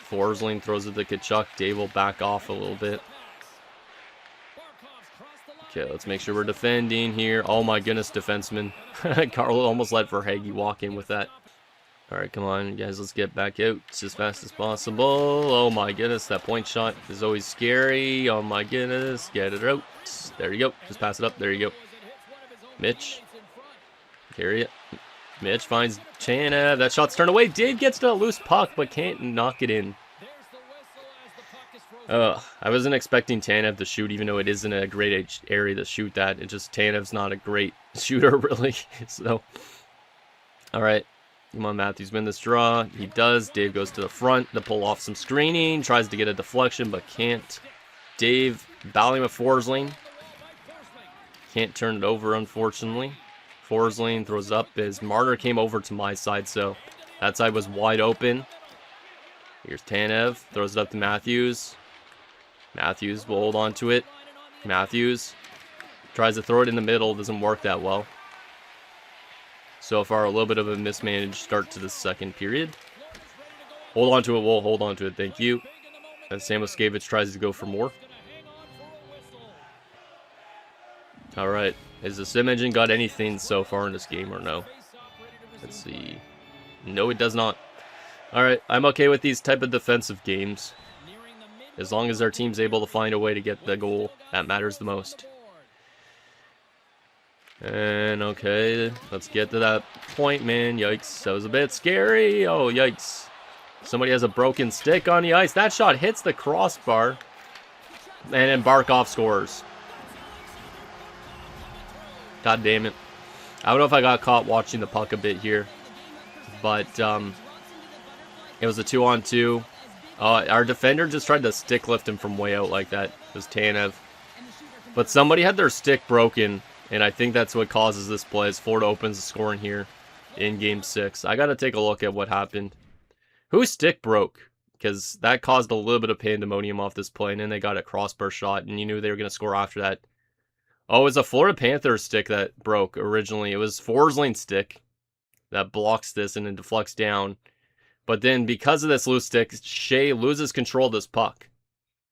Speaker 1: Forsling throws it to Tkachuk. Dave will back off a little bit. Okay, let's make sure we're defending here. Oh my goodness, defenseman. Carlo almost let Verhaeghe walk in with that. Alright, come on, guys, let's get back out as fast as possible. Oh my goodness, that point shot is always scary. Oh my goodness, get it out. There you go. Just pass it up. There you go. Mitch. Carry it. Mitch finds Tanev. That shot's turned away. Dave gets to a loose puck, but can't knock it in. I wasn't expecting Tanev to shoot, even though it isn't a great area to shoot that. It just, Tanev's not a great shooter, really. So, alright. Come on, Matthews, win this draw. He does. Dave goes to the front to pull off some screening. Tries to get a deflection, but can't. Dave battling with Forsling. Can't turn it over, unfortunately. Forsling throws up as Marner came over to my side, so that side was wide open. Here's Tanev. Throws it up to Matthews. Matthews will hold on to it. Matthews tries to throw it in the middle. Doesn't work that well. So far, a little bit of a mismanaged start to the second period. Hold on to it, Will. Hold on to it. Thank you. And Sam Moskevich tries to go for more. Alright. Has the sim engine got anything so far in this game or no? Let's see. No, it does not. Alright, I'm okay with these type of defensive games. As long as our team's able to find a way to get the goal, that matters the most. And okay, let's get to that point, man. Yikes, that was a bit scary. Oh, yikes. Somebody has a broken stick on the ice. That shot hits the crossbar. And then Barkov scores. God damn it. I don't know if I got caught watching the puck a bit here. But, it was a 2-on-2. Our defender just tried to stick lift him from way out like that. It was Tanev. But somebody had their stick broken. And I think that's what causes this play, as Florida opens the scoring here in Game 6. I got to take a look at what happened. Whose stick broke? Because that caused a little bit of pandemonium off this play, and then they got a crossbar shot, and you knew they were going to score after that. Oh, it was a Florida Panthers stick that broke originally. It was Forsling's stick that blocks this and then deflects down. But then, because of this loose stick, Shea loses control of this puck.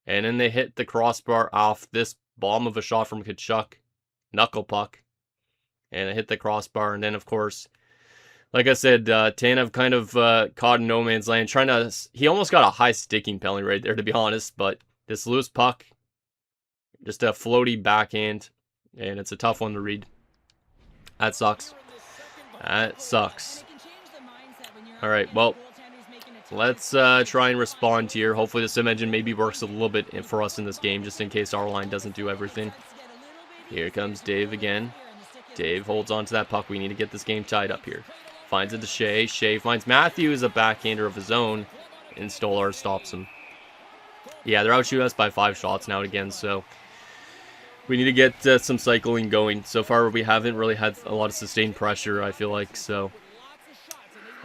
Speaker 1: And then they hit the crossbar off this bomb of a shot from Tkachuk. Knuckle puck, and it hit the crossbar, and then of course Like I said, Tanev kind of caught in no man's land, trying to... He almost got a high sticking penalty right there, to be honest, but this loose puck, just a floaty backhand, and it's a tough one to read. That sucks. That sucks. All right, well, let's try and respond here. Hopefully the sim engine maybe works a little bit for us in this game, just in case our line doesn't do everything. Here comes Dave again. Dave holds on to that puck. We need to get this game tied up here. Finds it to Shea. Shea finds Matthews, a backhander of his own, and Stolar stops him. Yeah, they're outshooting us by 5 shots now and again, so we need to get some cycling going. So far, we haven't really had a lot of sustained pressure, I feel like, so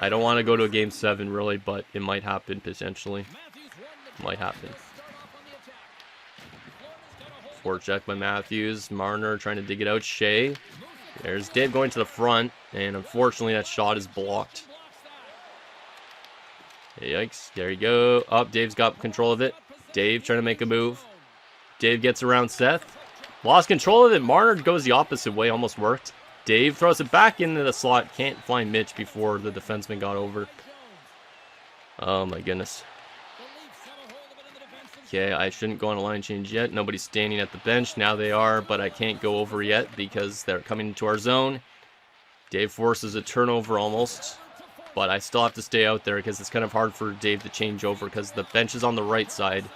Speaker 1: I don't want to go to a game 7, really, but it might happen, potentially. Might happen. Forecheck by Matthews. Marner trying to dig it out. Shea. There's Dave going to the front, and unfortunately that shot is blocked. Yikes. There you go. Up, Dave's got control of it. Dave trying to make a move. Dave gets around Seth. Lost control of it. Marner goes the opposite way. Almost worked. Dave throws it back into the slot. Can't find Mitch before the defenseman got over. Oh my goodness. Okay, I shouldn't go on a line change yet. Nobody's standing at the bench. Now they are, but I can't go over yet because they're coming into our zone. Dave forces a turnover almost, but I still have to stay out there because it's kind of hard for Dave to change over because the bench is on the right side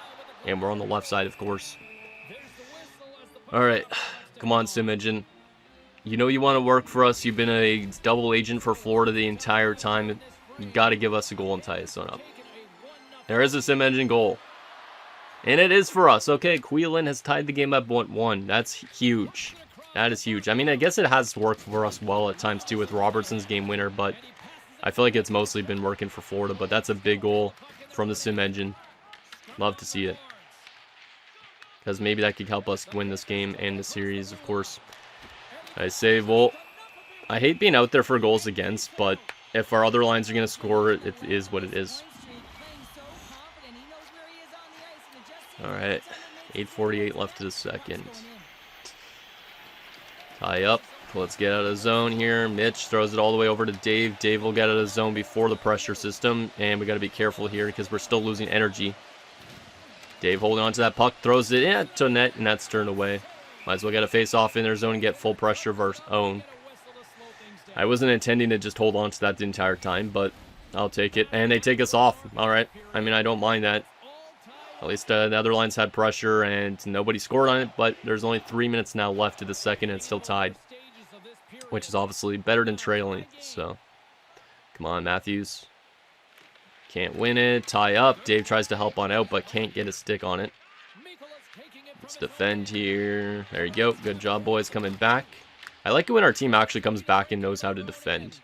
Speaker 1: and we're on the left side, of course. All right, come on, sim engine. You know you want to work for us. You've been a double agent for Florida the entire time. You got to give us a goal and tie this one up. There is a sim engine goal. And it is for us. Okay, Queelan has tied the game up 1-1. That's huge. That is huge. I mean, I guess it has worked for us well at times too with Robertson's game winner, but I feel like it's mostly been working for Florida. But that's a big goal from the sim engine. Love to see it. Because maybe that could help us win this game and the series, of course. I say, well, I hate being out there for goals against, but if our other lines are going to score, it is what it is. Alright, 8:48 left to the second. Tie up. Let's get out of the zone here. Mitch throws it all the way over to Dave. Dave will get out of the zone before the pressure system, and we got to be careful here because we're still losing energy. Dave holding on to that puck, throws it in to net, and that's turned away. Might as well get a face-off in their zone and get full pressure of our own. I wasn't intending to just hold on to that the entire time, but I'll take it. And they take us off. Alright, I mean, I don't mind that. At least the other lines had pressure and nobody scored on it, but there's only 3 minutes now left to the second and it's still tied. Which is obviously better than trailing, so. Come on, Matthews. Can't win it. Tie up. Dave tries to help on out, but can't get a stick on it. Let's defend here. There you go. Good job, boys, coming back. I like it when our team actually comes back and knows how to defend.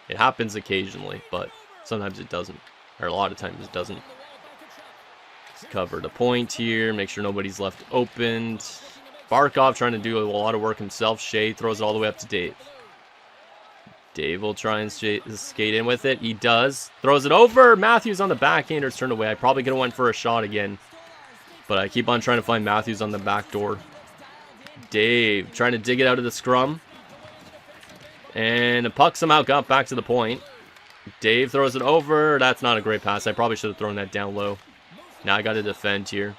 Speaker 1: It happens occasionally, but sometimes it doesn't. Or a lot of times it doesn't. Cover the point here, make sure nobody's left opened. Barkov trying to do a lot of work himself. Shea throws it all the way up to Dave. Dave will try and skate in with it. He does. Throws it over. Matthews on the backhander's turned away. I probably could have went for a shot again, but I keep on trying to find Matthews on the back door. Dave trying to dig it out of the scrum. And the puck somehow got back to the point. Dave throws it over. That's not a great pass. I probably should have thrown that down low. Now I got to defend here.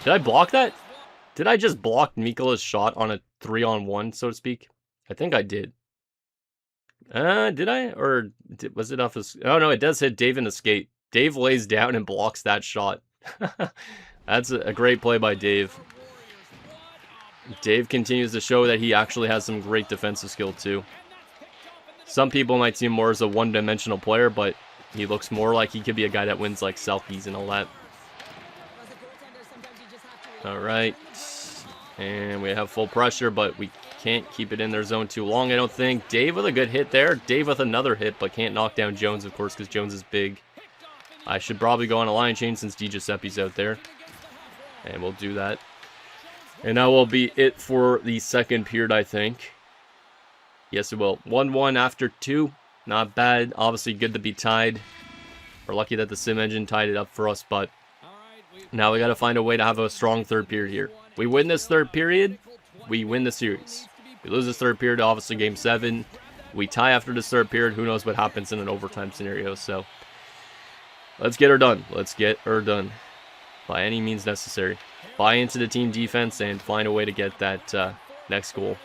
Speaker 1: Did I block that? Did I just block Mikola's shot on a 3-on-1, so to speak? I think I did. Did I? Or was it off his... Oh, no, it does hit Dave in the skate. Dave lays down and blocks that shot. That's a great play by Dave. Dave continues to show that he actually has some great defensive skill, too. Some people might see him more as a one-dimensional player, but he looks more like he could be a guy that wins like selfies and all that. Alright. And we have full pressure, but we can't keep it in their zone too long, I don't think. Dave with a good hit there. Dave with another hit, but can't knock down Jones, of course, because Jones is big. I should probably go on a line change since DiGiuseppe's out there. And we'll do that. And that will be it for the second period, I think. Yes, it will. 1-1 after 2. Not bad. Obviously good to be tied. We're lucky that the sim engine tied it up for us, but now we got to find a way to have a strong third period here. We win this third period, we win the series. We lose this third period, obviously game 7. We tie after this third period. Who knows what happens in an overtime scenario. So let's get her done. Let's get her done by any means necessary. Buy into the team defense and find a way to get that next goal.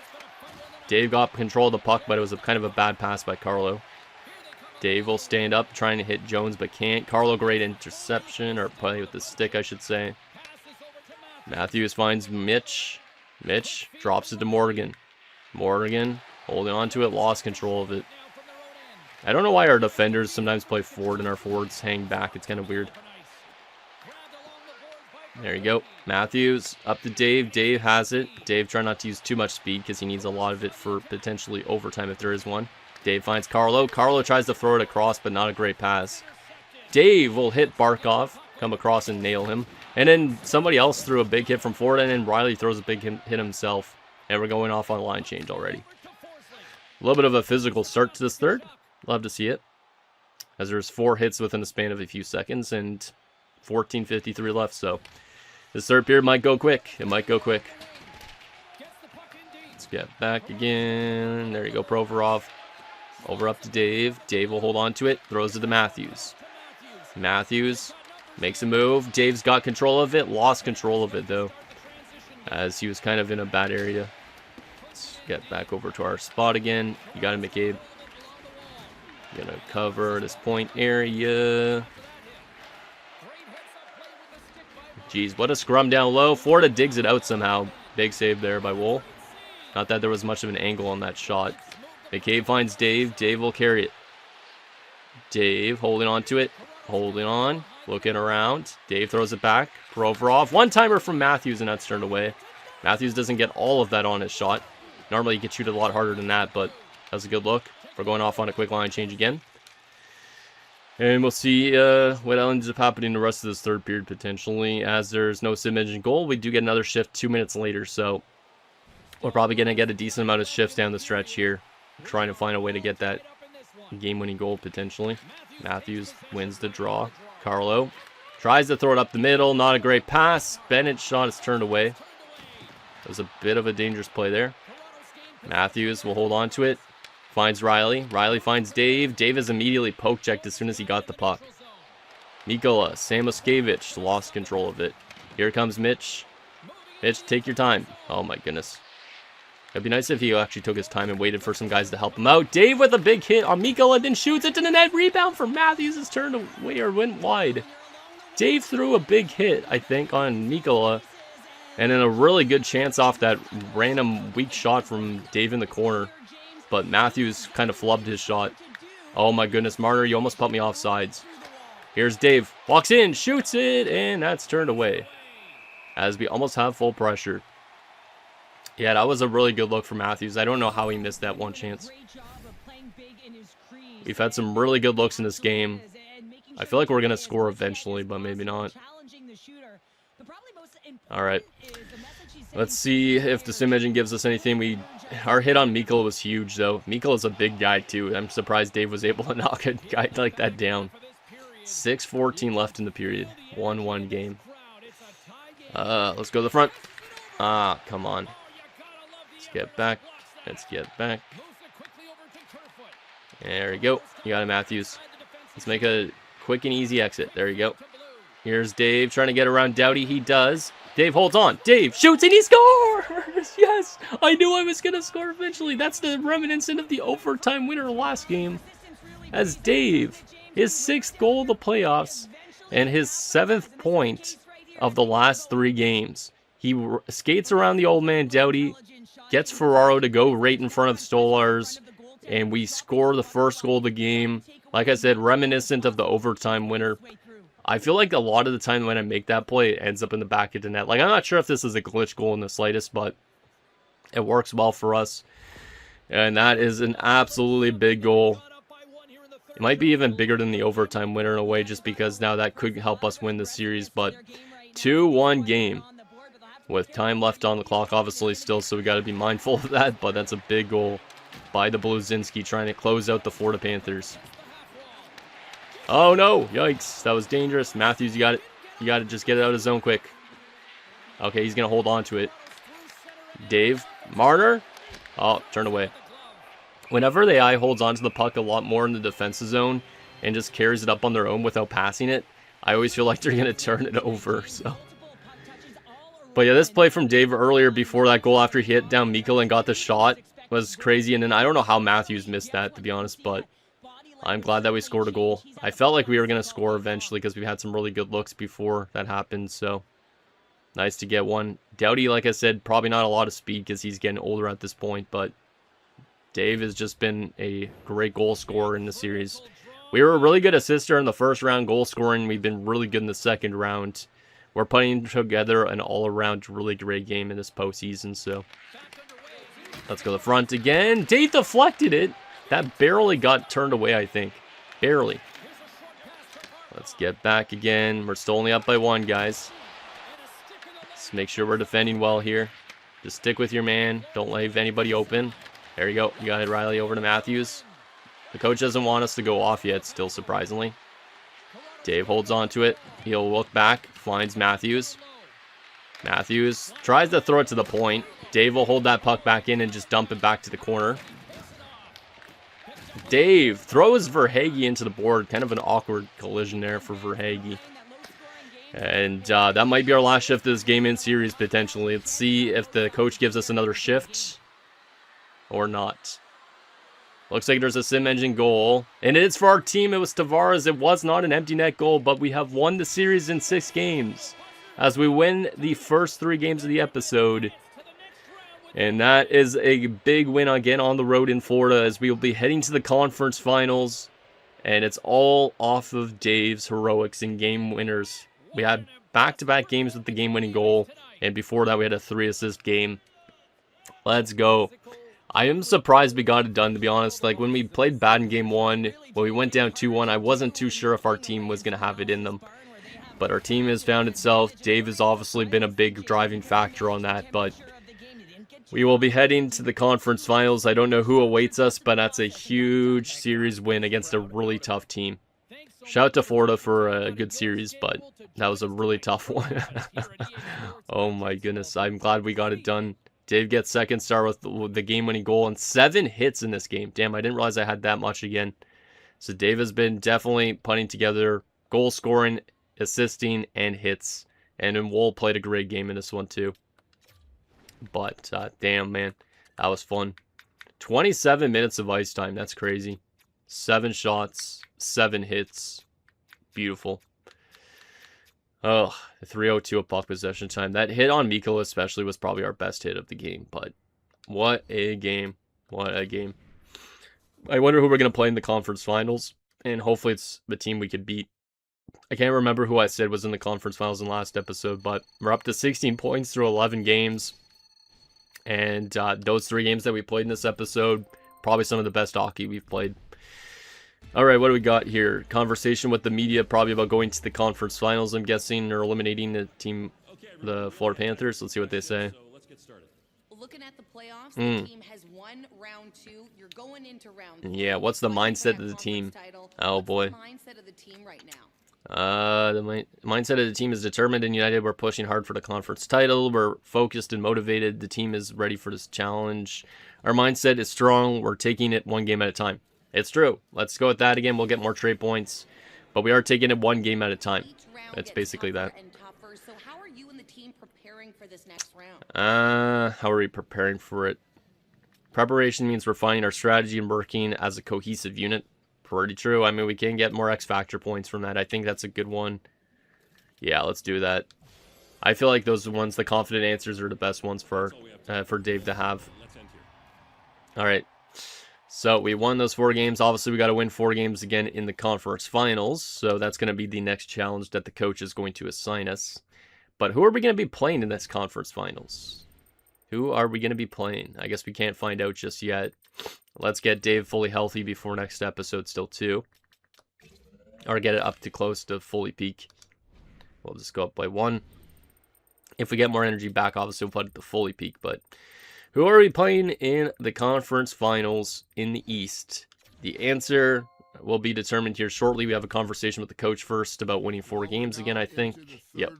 Speaker 1: Dave got control of the puck, but it was kind of a bad pass by Carlo. Dave will stand up, trying to hit Jones, but can't. Carlo, great interception, or play with the stick, I should say. Matthews finds Mitch. Mitch drops it to Morgan. Morgan holding on to it, lost control of it. I don't know why our defenders sometimes play forward and our forwards hang back. It's kind of weird. There you go. Matthews up to Dave. Dave has it. Dave trying not to use too much speed because he needs a lot of it for potentially overtime if there is one. Dave finds Carlo. Carlo tries to throw it across, but not a great pass. Dave will hit Barkov, come across and nail him. And then somebody else threw a big hit from forward, and then Riley throws a big hit himself. And we're going off on a line change already. A little bit of a physical start to this third. Love to see it. As there's 4 hits within the span of a few seconds and 14:53 left. So this third period might go quick. It might go quick. Let's get back again. There you go, Provorov. Over up to Dave. Dave will hold on to it. Throws it to Matthews. Matthews makes a move. Dave's got control of it. Lost control of it, though, as he was kind of in a bad area. Let's get back over to our spot again. You got it, McCabe. Gonna cover this point area. Jeez, what a scrum down low. Florida digs it out somehow. Big save there by Wool. Not that there was much of an angle on that shot. McCabe finds Dave. Dave will carry it. Dave holding on to it. Holding on. Looking around. Dave throws it back. Provorov. One-timer from Matthews, and that's turned away. Matthews doesn't get all of that on his shot. Normally, he could shoot a lot harder than that, but that was a good look. We're going off on a quick line change again. And we'll see what ends up happening the rest of this third period, potentially. As there's no sim-engine goal, we do get another shift 2 minutes later, so we're probably going to get a decent amount of shifts down the stretch here. Trying to find a way to get that game-winning goal, potentially. Matthews wins the draw. Carlo tries to throw it up the middle. Not a great pass. Bennett's shot is turned away. It was a bit of a dangerous play there. Matthews will hold on to it. Finds Riley. Riley finds Dave. Dave is immediately poke-checked as soon as he got the puck. Mikola Samoskevich lost control of it. Here comes Mitch. Mitch, take your time. Oh my goodness. It'd be nice if he actually took his time and waited for some guys to help him out. Dave with a big hit on Mikola, then shoots it to the net. Rebound for Matthews is turned away or went wide. Dave threw a big hit, I think, on Mikola. And then a really good chance off that random weak shot from Dave in the corner. But Matthews kind of flubbed his shot. Oh my goodness, Marner, you almost put me off sides. Here's Dave. Walks in, shoots it, and that's turned away. As we almost have full pressure. Yeah, that was a really good look for Matthews. I don't know how he missed that one chance. We've had some really good looks in this game. I feel like we're going to score eventually, but maybe not. Alright. Let's see if the sim engine gives us anything. Our hit on Mikola was huge, though. Mikola's a big guy, too. I'm surprised Dave was able to knock a guy like that down. 6:14 left in the period. 1-1 game. Let's go to the front. Ah, come on. Let's get back. Let's get back. There we go. You got it, Matthews. Let's make a quick and easy exit. There you go. Here's Dave trying to get around Doughty. He does. Dave holds on. Dave shoots and he scores! Yes! I knew I was going to score eventually. That's the reminiscent of the overtime winner last game. As Dave, his 6th goal of the playoffs and his 7th point of the last 3 games. He skates around the old man Doughty, gets Ferraro to go right in front of Stolars, and we score the first goal of the game. Like I said, reminiscent of the overtime winner. I feel like a lot of the time when I make that play, it ends up in the back of the net. Like, I'm not sure if this is a glitch goal in the slightest, but it works well for us. And that is an absolutely big goal. It might be even bigger than the overtime winner in a way, just because now that could help us win the series. But 2-1 game with time left on the clock, obviously, still, so we got to be mindful of that. But that's a big goal by the Bluezynski, trying to close out the Florida Panthers. Oh no! Yikes! That was dangerous. Matthews, you got it. You got to just get it out of zone quick. Okay, he's gonna hold on to it. Dave Marner. Oh, turn away. Whenever the AI holds onto the puck a lot more in the defensive zone and just carries it up on their own without passing it, I always feel like they're going to turn it over, so. But yeah, this play from Dave earlier before that goal after he hit down Mikkel and got the shot was crazy. And then I don't know how Matthews missed that, to be honest, but I'm glad that we scored a goal. I felt like we were going to score eventually because we had some really good looks before that happened, so nice to get one. Doughty, like I said, probably not a lot of speed because he's getting older at this point, but Dave has just been a great goal scorer in the series. We were a really good assister in the first round goal scoring. We've been really good in the second round. We're putting together an all-around really great game in this postseason, so let's go to the front again. Dave deflected it. That barely got turned away, I think. Barely. Let's get back again. We're still only up by 1, guys. Let's make sure we're defending well here. Just stick with your man. Don't leave anybody open. There you go. You got it, Riley, over to Matthews. The coach doesn't want us to go off yet, still, surprisingly. Dave holds on to it. He'll look back, finds Matthews. Matthews tries to throw it to the point. Dave will hold that puck back in and just dump it back to the corner. Dave throws Verhaeghe into the board. Kind of an awkward collision there for Verhaeghe. And that might be our last shift of this game in series, potentially. Let's see if the coach gives us another shift or not. Looks like there's a sim engine goal. And it is for our team. It was Tavares. It was not an empty net goal, but we have won the series in 6 games as we win the first 3 games of the episode. And that is a big win again on the road in Florida as we will be heading to the conference finals. And it's all off of Dave's heroics and game winners. We had back-to-back games with the game-winning goal. And before that, we had a 3-assist game. Let's go. I am surprised we got it done, to be honest. Like, when we played bad in Game 1, when we went down 2-1, I wasn't too sure if our team was going to have it in them. But our team has found itself. Dave has obviously been a big driving factor on that, but we will be heading to the conference finals. I don't know who awaits us, but that's a huge series win against a really tough team. Shout out to Florida for a good series, but that was a really tough one. Oh my goodness, I'm glad we got it done. Dave gets second star with the game-winning goal and 7 hits in this game. Damn, I didn't realize I had that much again. So Dave has been definitely putting together goal scoring, assisting, and hits. And then Wool played a great game in this one too. But damn, man, that was fun. 27 minutes of ice time. That's crazy. 7 shots, 7 hits. Beautiful. Oh, 3:02 of puck possession time. That hit on Mikkel especially was probably our best hit of the game. But what a game. What a game. I wonder who we're going to play in the conference finals. And hopefully it's the team we could beat. I can't remember who I said was in the conference finals in the last episode. But we're up to 16 points through 11 games. And those 3 games that we played in this episode, probably some of the best hockey we've played. All right, what do we got here? Conversation with the media, probably about going to the conference finals, I'm guessing, or eliminating the team, the Florida Panthers. Let's see what they say.
Speaker 2: So let's get started. Looking at the playoffs, the team has won round 2. You're going into round 3.
Speaker 1: Yeah, what's the mindset of the team? Oh boy.
Speaker 2: What's the mindset of the team right now?
Speaker 1: The mindset of the team is determined and united. We're pushing hard for the conference title. We're focused and motivated. The team is ready for this challenge. Our mindset is strong. We're taking it 1 game at a time. It's true. Let's go with that again. We'll get more trade points. But we are taking it 1 game at a time. That's basically that.
Speaker 2: So how are you and the team preparing for this next round?
Speaker 1: How are we preparing for it? Preparation means refining our strategy and working as a cohesive unit. Pretty true. I mean, we can get more X Factor points from that. I think that's a good one. Yeah, let's do that. I feel like those ones, the confident answers, are the best ones for Dave to have. All right. So we won those 4 games. Obviously, we got to win 4 games again in the conference finals. So that's going to be the next challenge that the coach is going to assign us. But who are we going to be playing in this conference finals? Who are we going to be playing? I guess we can't find out just yet. Let's get Dave fully healthy before next episode still too. Or get it up to close to fully peak. We'll just go up by 1. If we get more energy back, obviously we'll put it to fully peak. But who are we playing in the conference finals in the East? The answer will be determined here shortly. We have a conversation with the coach first about winning 4 games again, I think. Yep.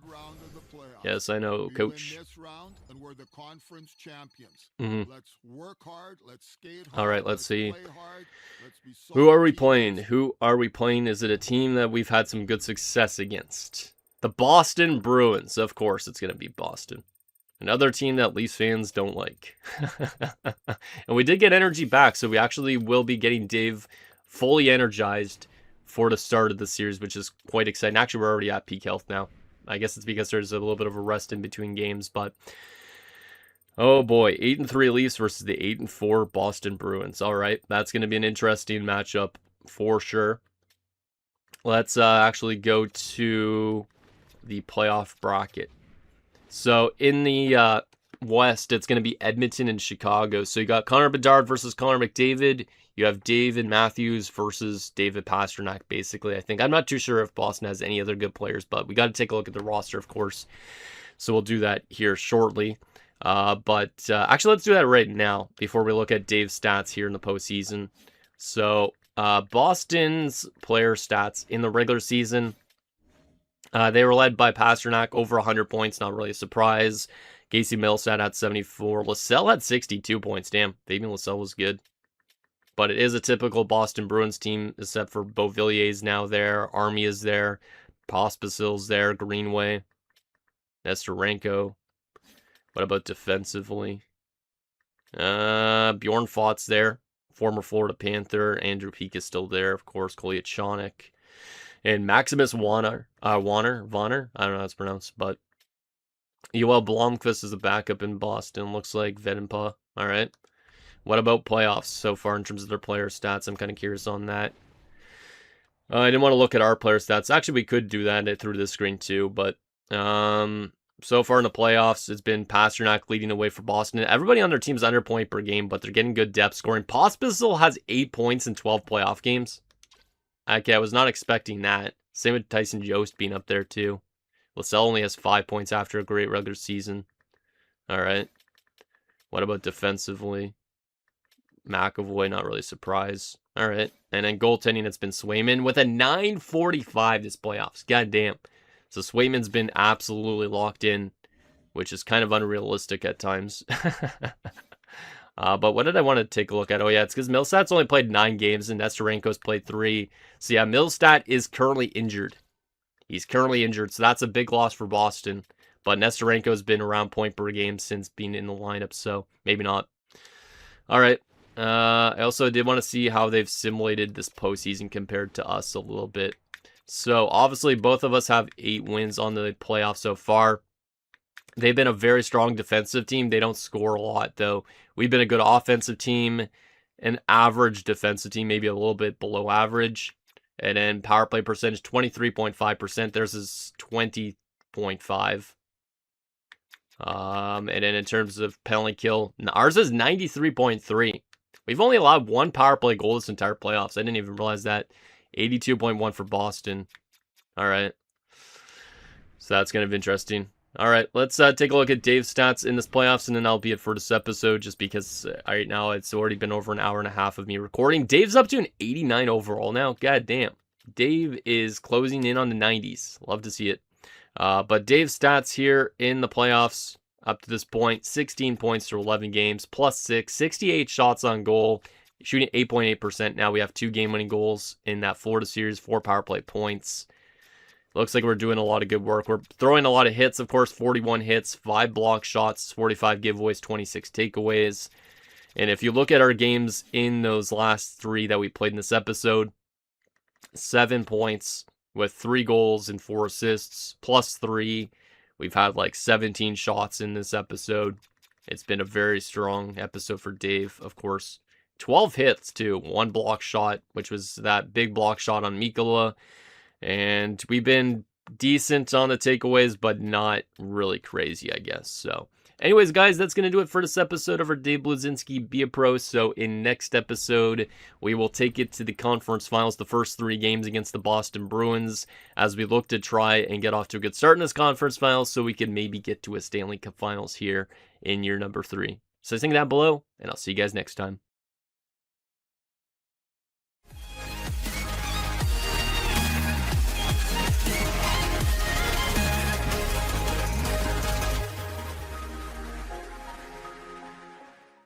Speaker 1: Yes, I know,
Speaker 3: We win
Speaker 1: coach.
Speaker 3: this round, and we're the conference champions.
Speaker 1: Hmm.
Speaker 3: Let's work hard. Let's skate
Speaker 1: All
Speaker 3: hard.
Speaker 1: right, let's
Speaker 3: Let's
Speaker 1: see.
Speaker 3: play hard. Let's be
Speaker 1: Who are
Speaker 3: solid
Speaker 1: we playing?
Speaker 3: teammates.
Speaker 1: Who are we playing? Is it a team that we've had some good success against? The Boston Bruins. Of course, it's going to be Boston. Another team that Leafs fans don't like. And we did get energy back, so we actually will be getting Dave fully energized for the start of the series, which is quite exciting. Actually, we're already at peak health now. I guess it's because there's a little bit of a rest in between games, but oh boy, 8-3 Leafs versus the 8-4 Boston Bruins. All right, that's going to be an interesting matchup for sure. Let's actually go to the playoff bracket. So in the West, it's going to be Edmonton and Chicago. So you got Connor Bedard versus Connor McDavid. You have David Matthews versus David Pastrnak, basically, I think. I'm not too sure if Boston has any other good players, but we got to take a look at the roster, of course. So we'll do that here shortly. But actually, let's do that right now before we look at Dave's stats here in the postseason. So Boston's player stats in the regular season, they were led by Pastrnak, over 100 points, not really a surprise. Casey Millsat had 74. Lassell had 62 points. Damn, Fabian Lassell was good. But it is a typical Boston Bruins team, except for Beauvillier's now there. Army is there. Pospisil's there. Greenway. Nestorenko. What about defensively? Bjorn Fott's there. Former Florida Panther. Andrew Peak is still there, of course. Kolyachonok. And Maximus Wanner. Vonner? I don't know how it's pronounced, but Yoel Blomqvist is a backup in Boston. Looks like Vedempa. All right. What about playoffs so far in terms of their player stats? I'm kind of curious on that. I didn't want to look at our player stats. Actually, we could do that through the screen too, but so far in the playoffs, it's been Pastrnak leading the way for Boston. Everybody on their team's under point per game, but they're getting good depth scoring. Pospisil has 8 points in 12 playoff games. Okay, I was not expecting that. Same with Tyson Jost being up there too. Lassell only has 5 points after a great regular season. All right. What about defensively? McAvoy, not really surprised. All right. And then goaltending, it's been Swayman with a 945 this playoffs. God damn. So Swayman's been absolutely locked in, which is kind of unrealistic at times. But what did I want to take a look at? Oh, yeah, it's because Millstat's only played 9 games and Nestorenko's played 3. So, yeah, Millstat is currently injured. He's currently injured, so that's a big loss for Boston. But Nestorenko's been around point per game since being in the lineup, so maybe not. All right. I also did want to see how they've simulated this postseason compared to us a little bit. So, obviously, both of us have 8 wins on the playoffs so far. They've been a very strong defensive team. They don't score a lot, though. We've been a good offensive team, an average defensive team, maybe a little bit below average. And then power play percentage, 23.5%. Theirs is 20.5%. And then in terms of penalty kill, ours is 93.3%. We've only allowed 1 power play goal this entire playoffs. I didn't even realize that. 82.1 for Boston. All right. So that's kind of interesting. All right, let's take a look at Dave's stats in this playoffs, and then that'll be it for this episode, just because right now it's already been over an hour and a half of me recording. Dave's up to an 89 overall now. God damn. Dave is closing in on the 90s. Love to see it. But Dave's stats here in the playoffs up to this point, 16 points through 11 games, +6, 68 shots on goal, shooting 8.8%. Now we have 2 game-winning goals in that Florida series, 4 power play points. Looks like we're doing a lot of good work. We're throwing a lot of hits, of course, 41 hits, 5 block shots, 45 giveaways, 26 takeaways. And if you look at our games in those last 3 that we played in this episode, 7 points with 3 goals and 4 assists, +3. We've had like 17 shots in this episode. It's been a very strong episode for Dave, of course. 12 hits, too. 1 block shot, which was that big block shot on Mikkola. And we've been decent on the takeaways, but not really crazy, I guess. So, anyways, guys, that's going to do it for this episode of our Dave Bluezynski Be a Pro. So, in next episode, we will take it to the conference finals, the first 3 games against the Boston Bruins, as we look to try and get off to a good start in this conference finals so we can maybe get to a Stanley Cup finals here in year number 3. So, think that below, and I'll see you guys next time.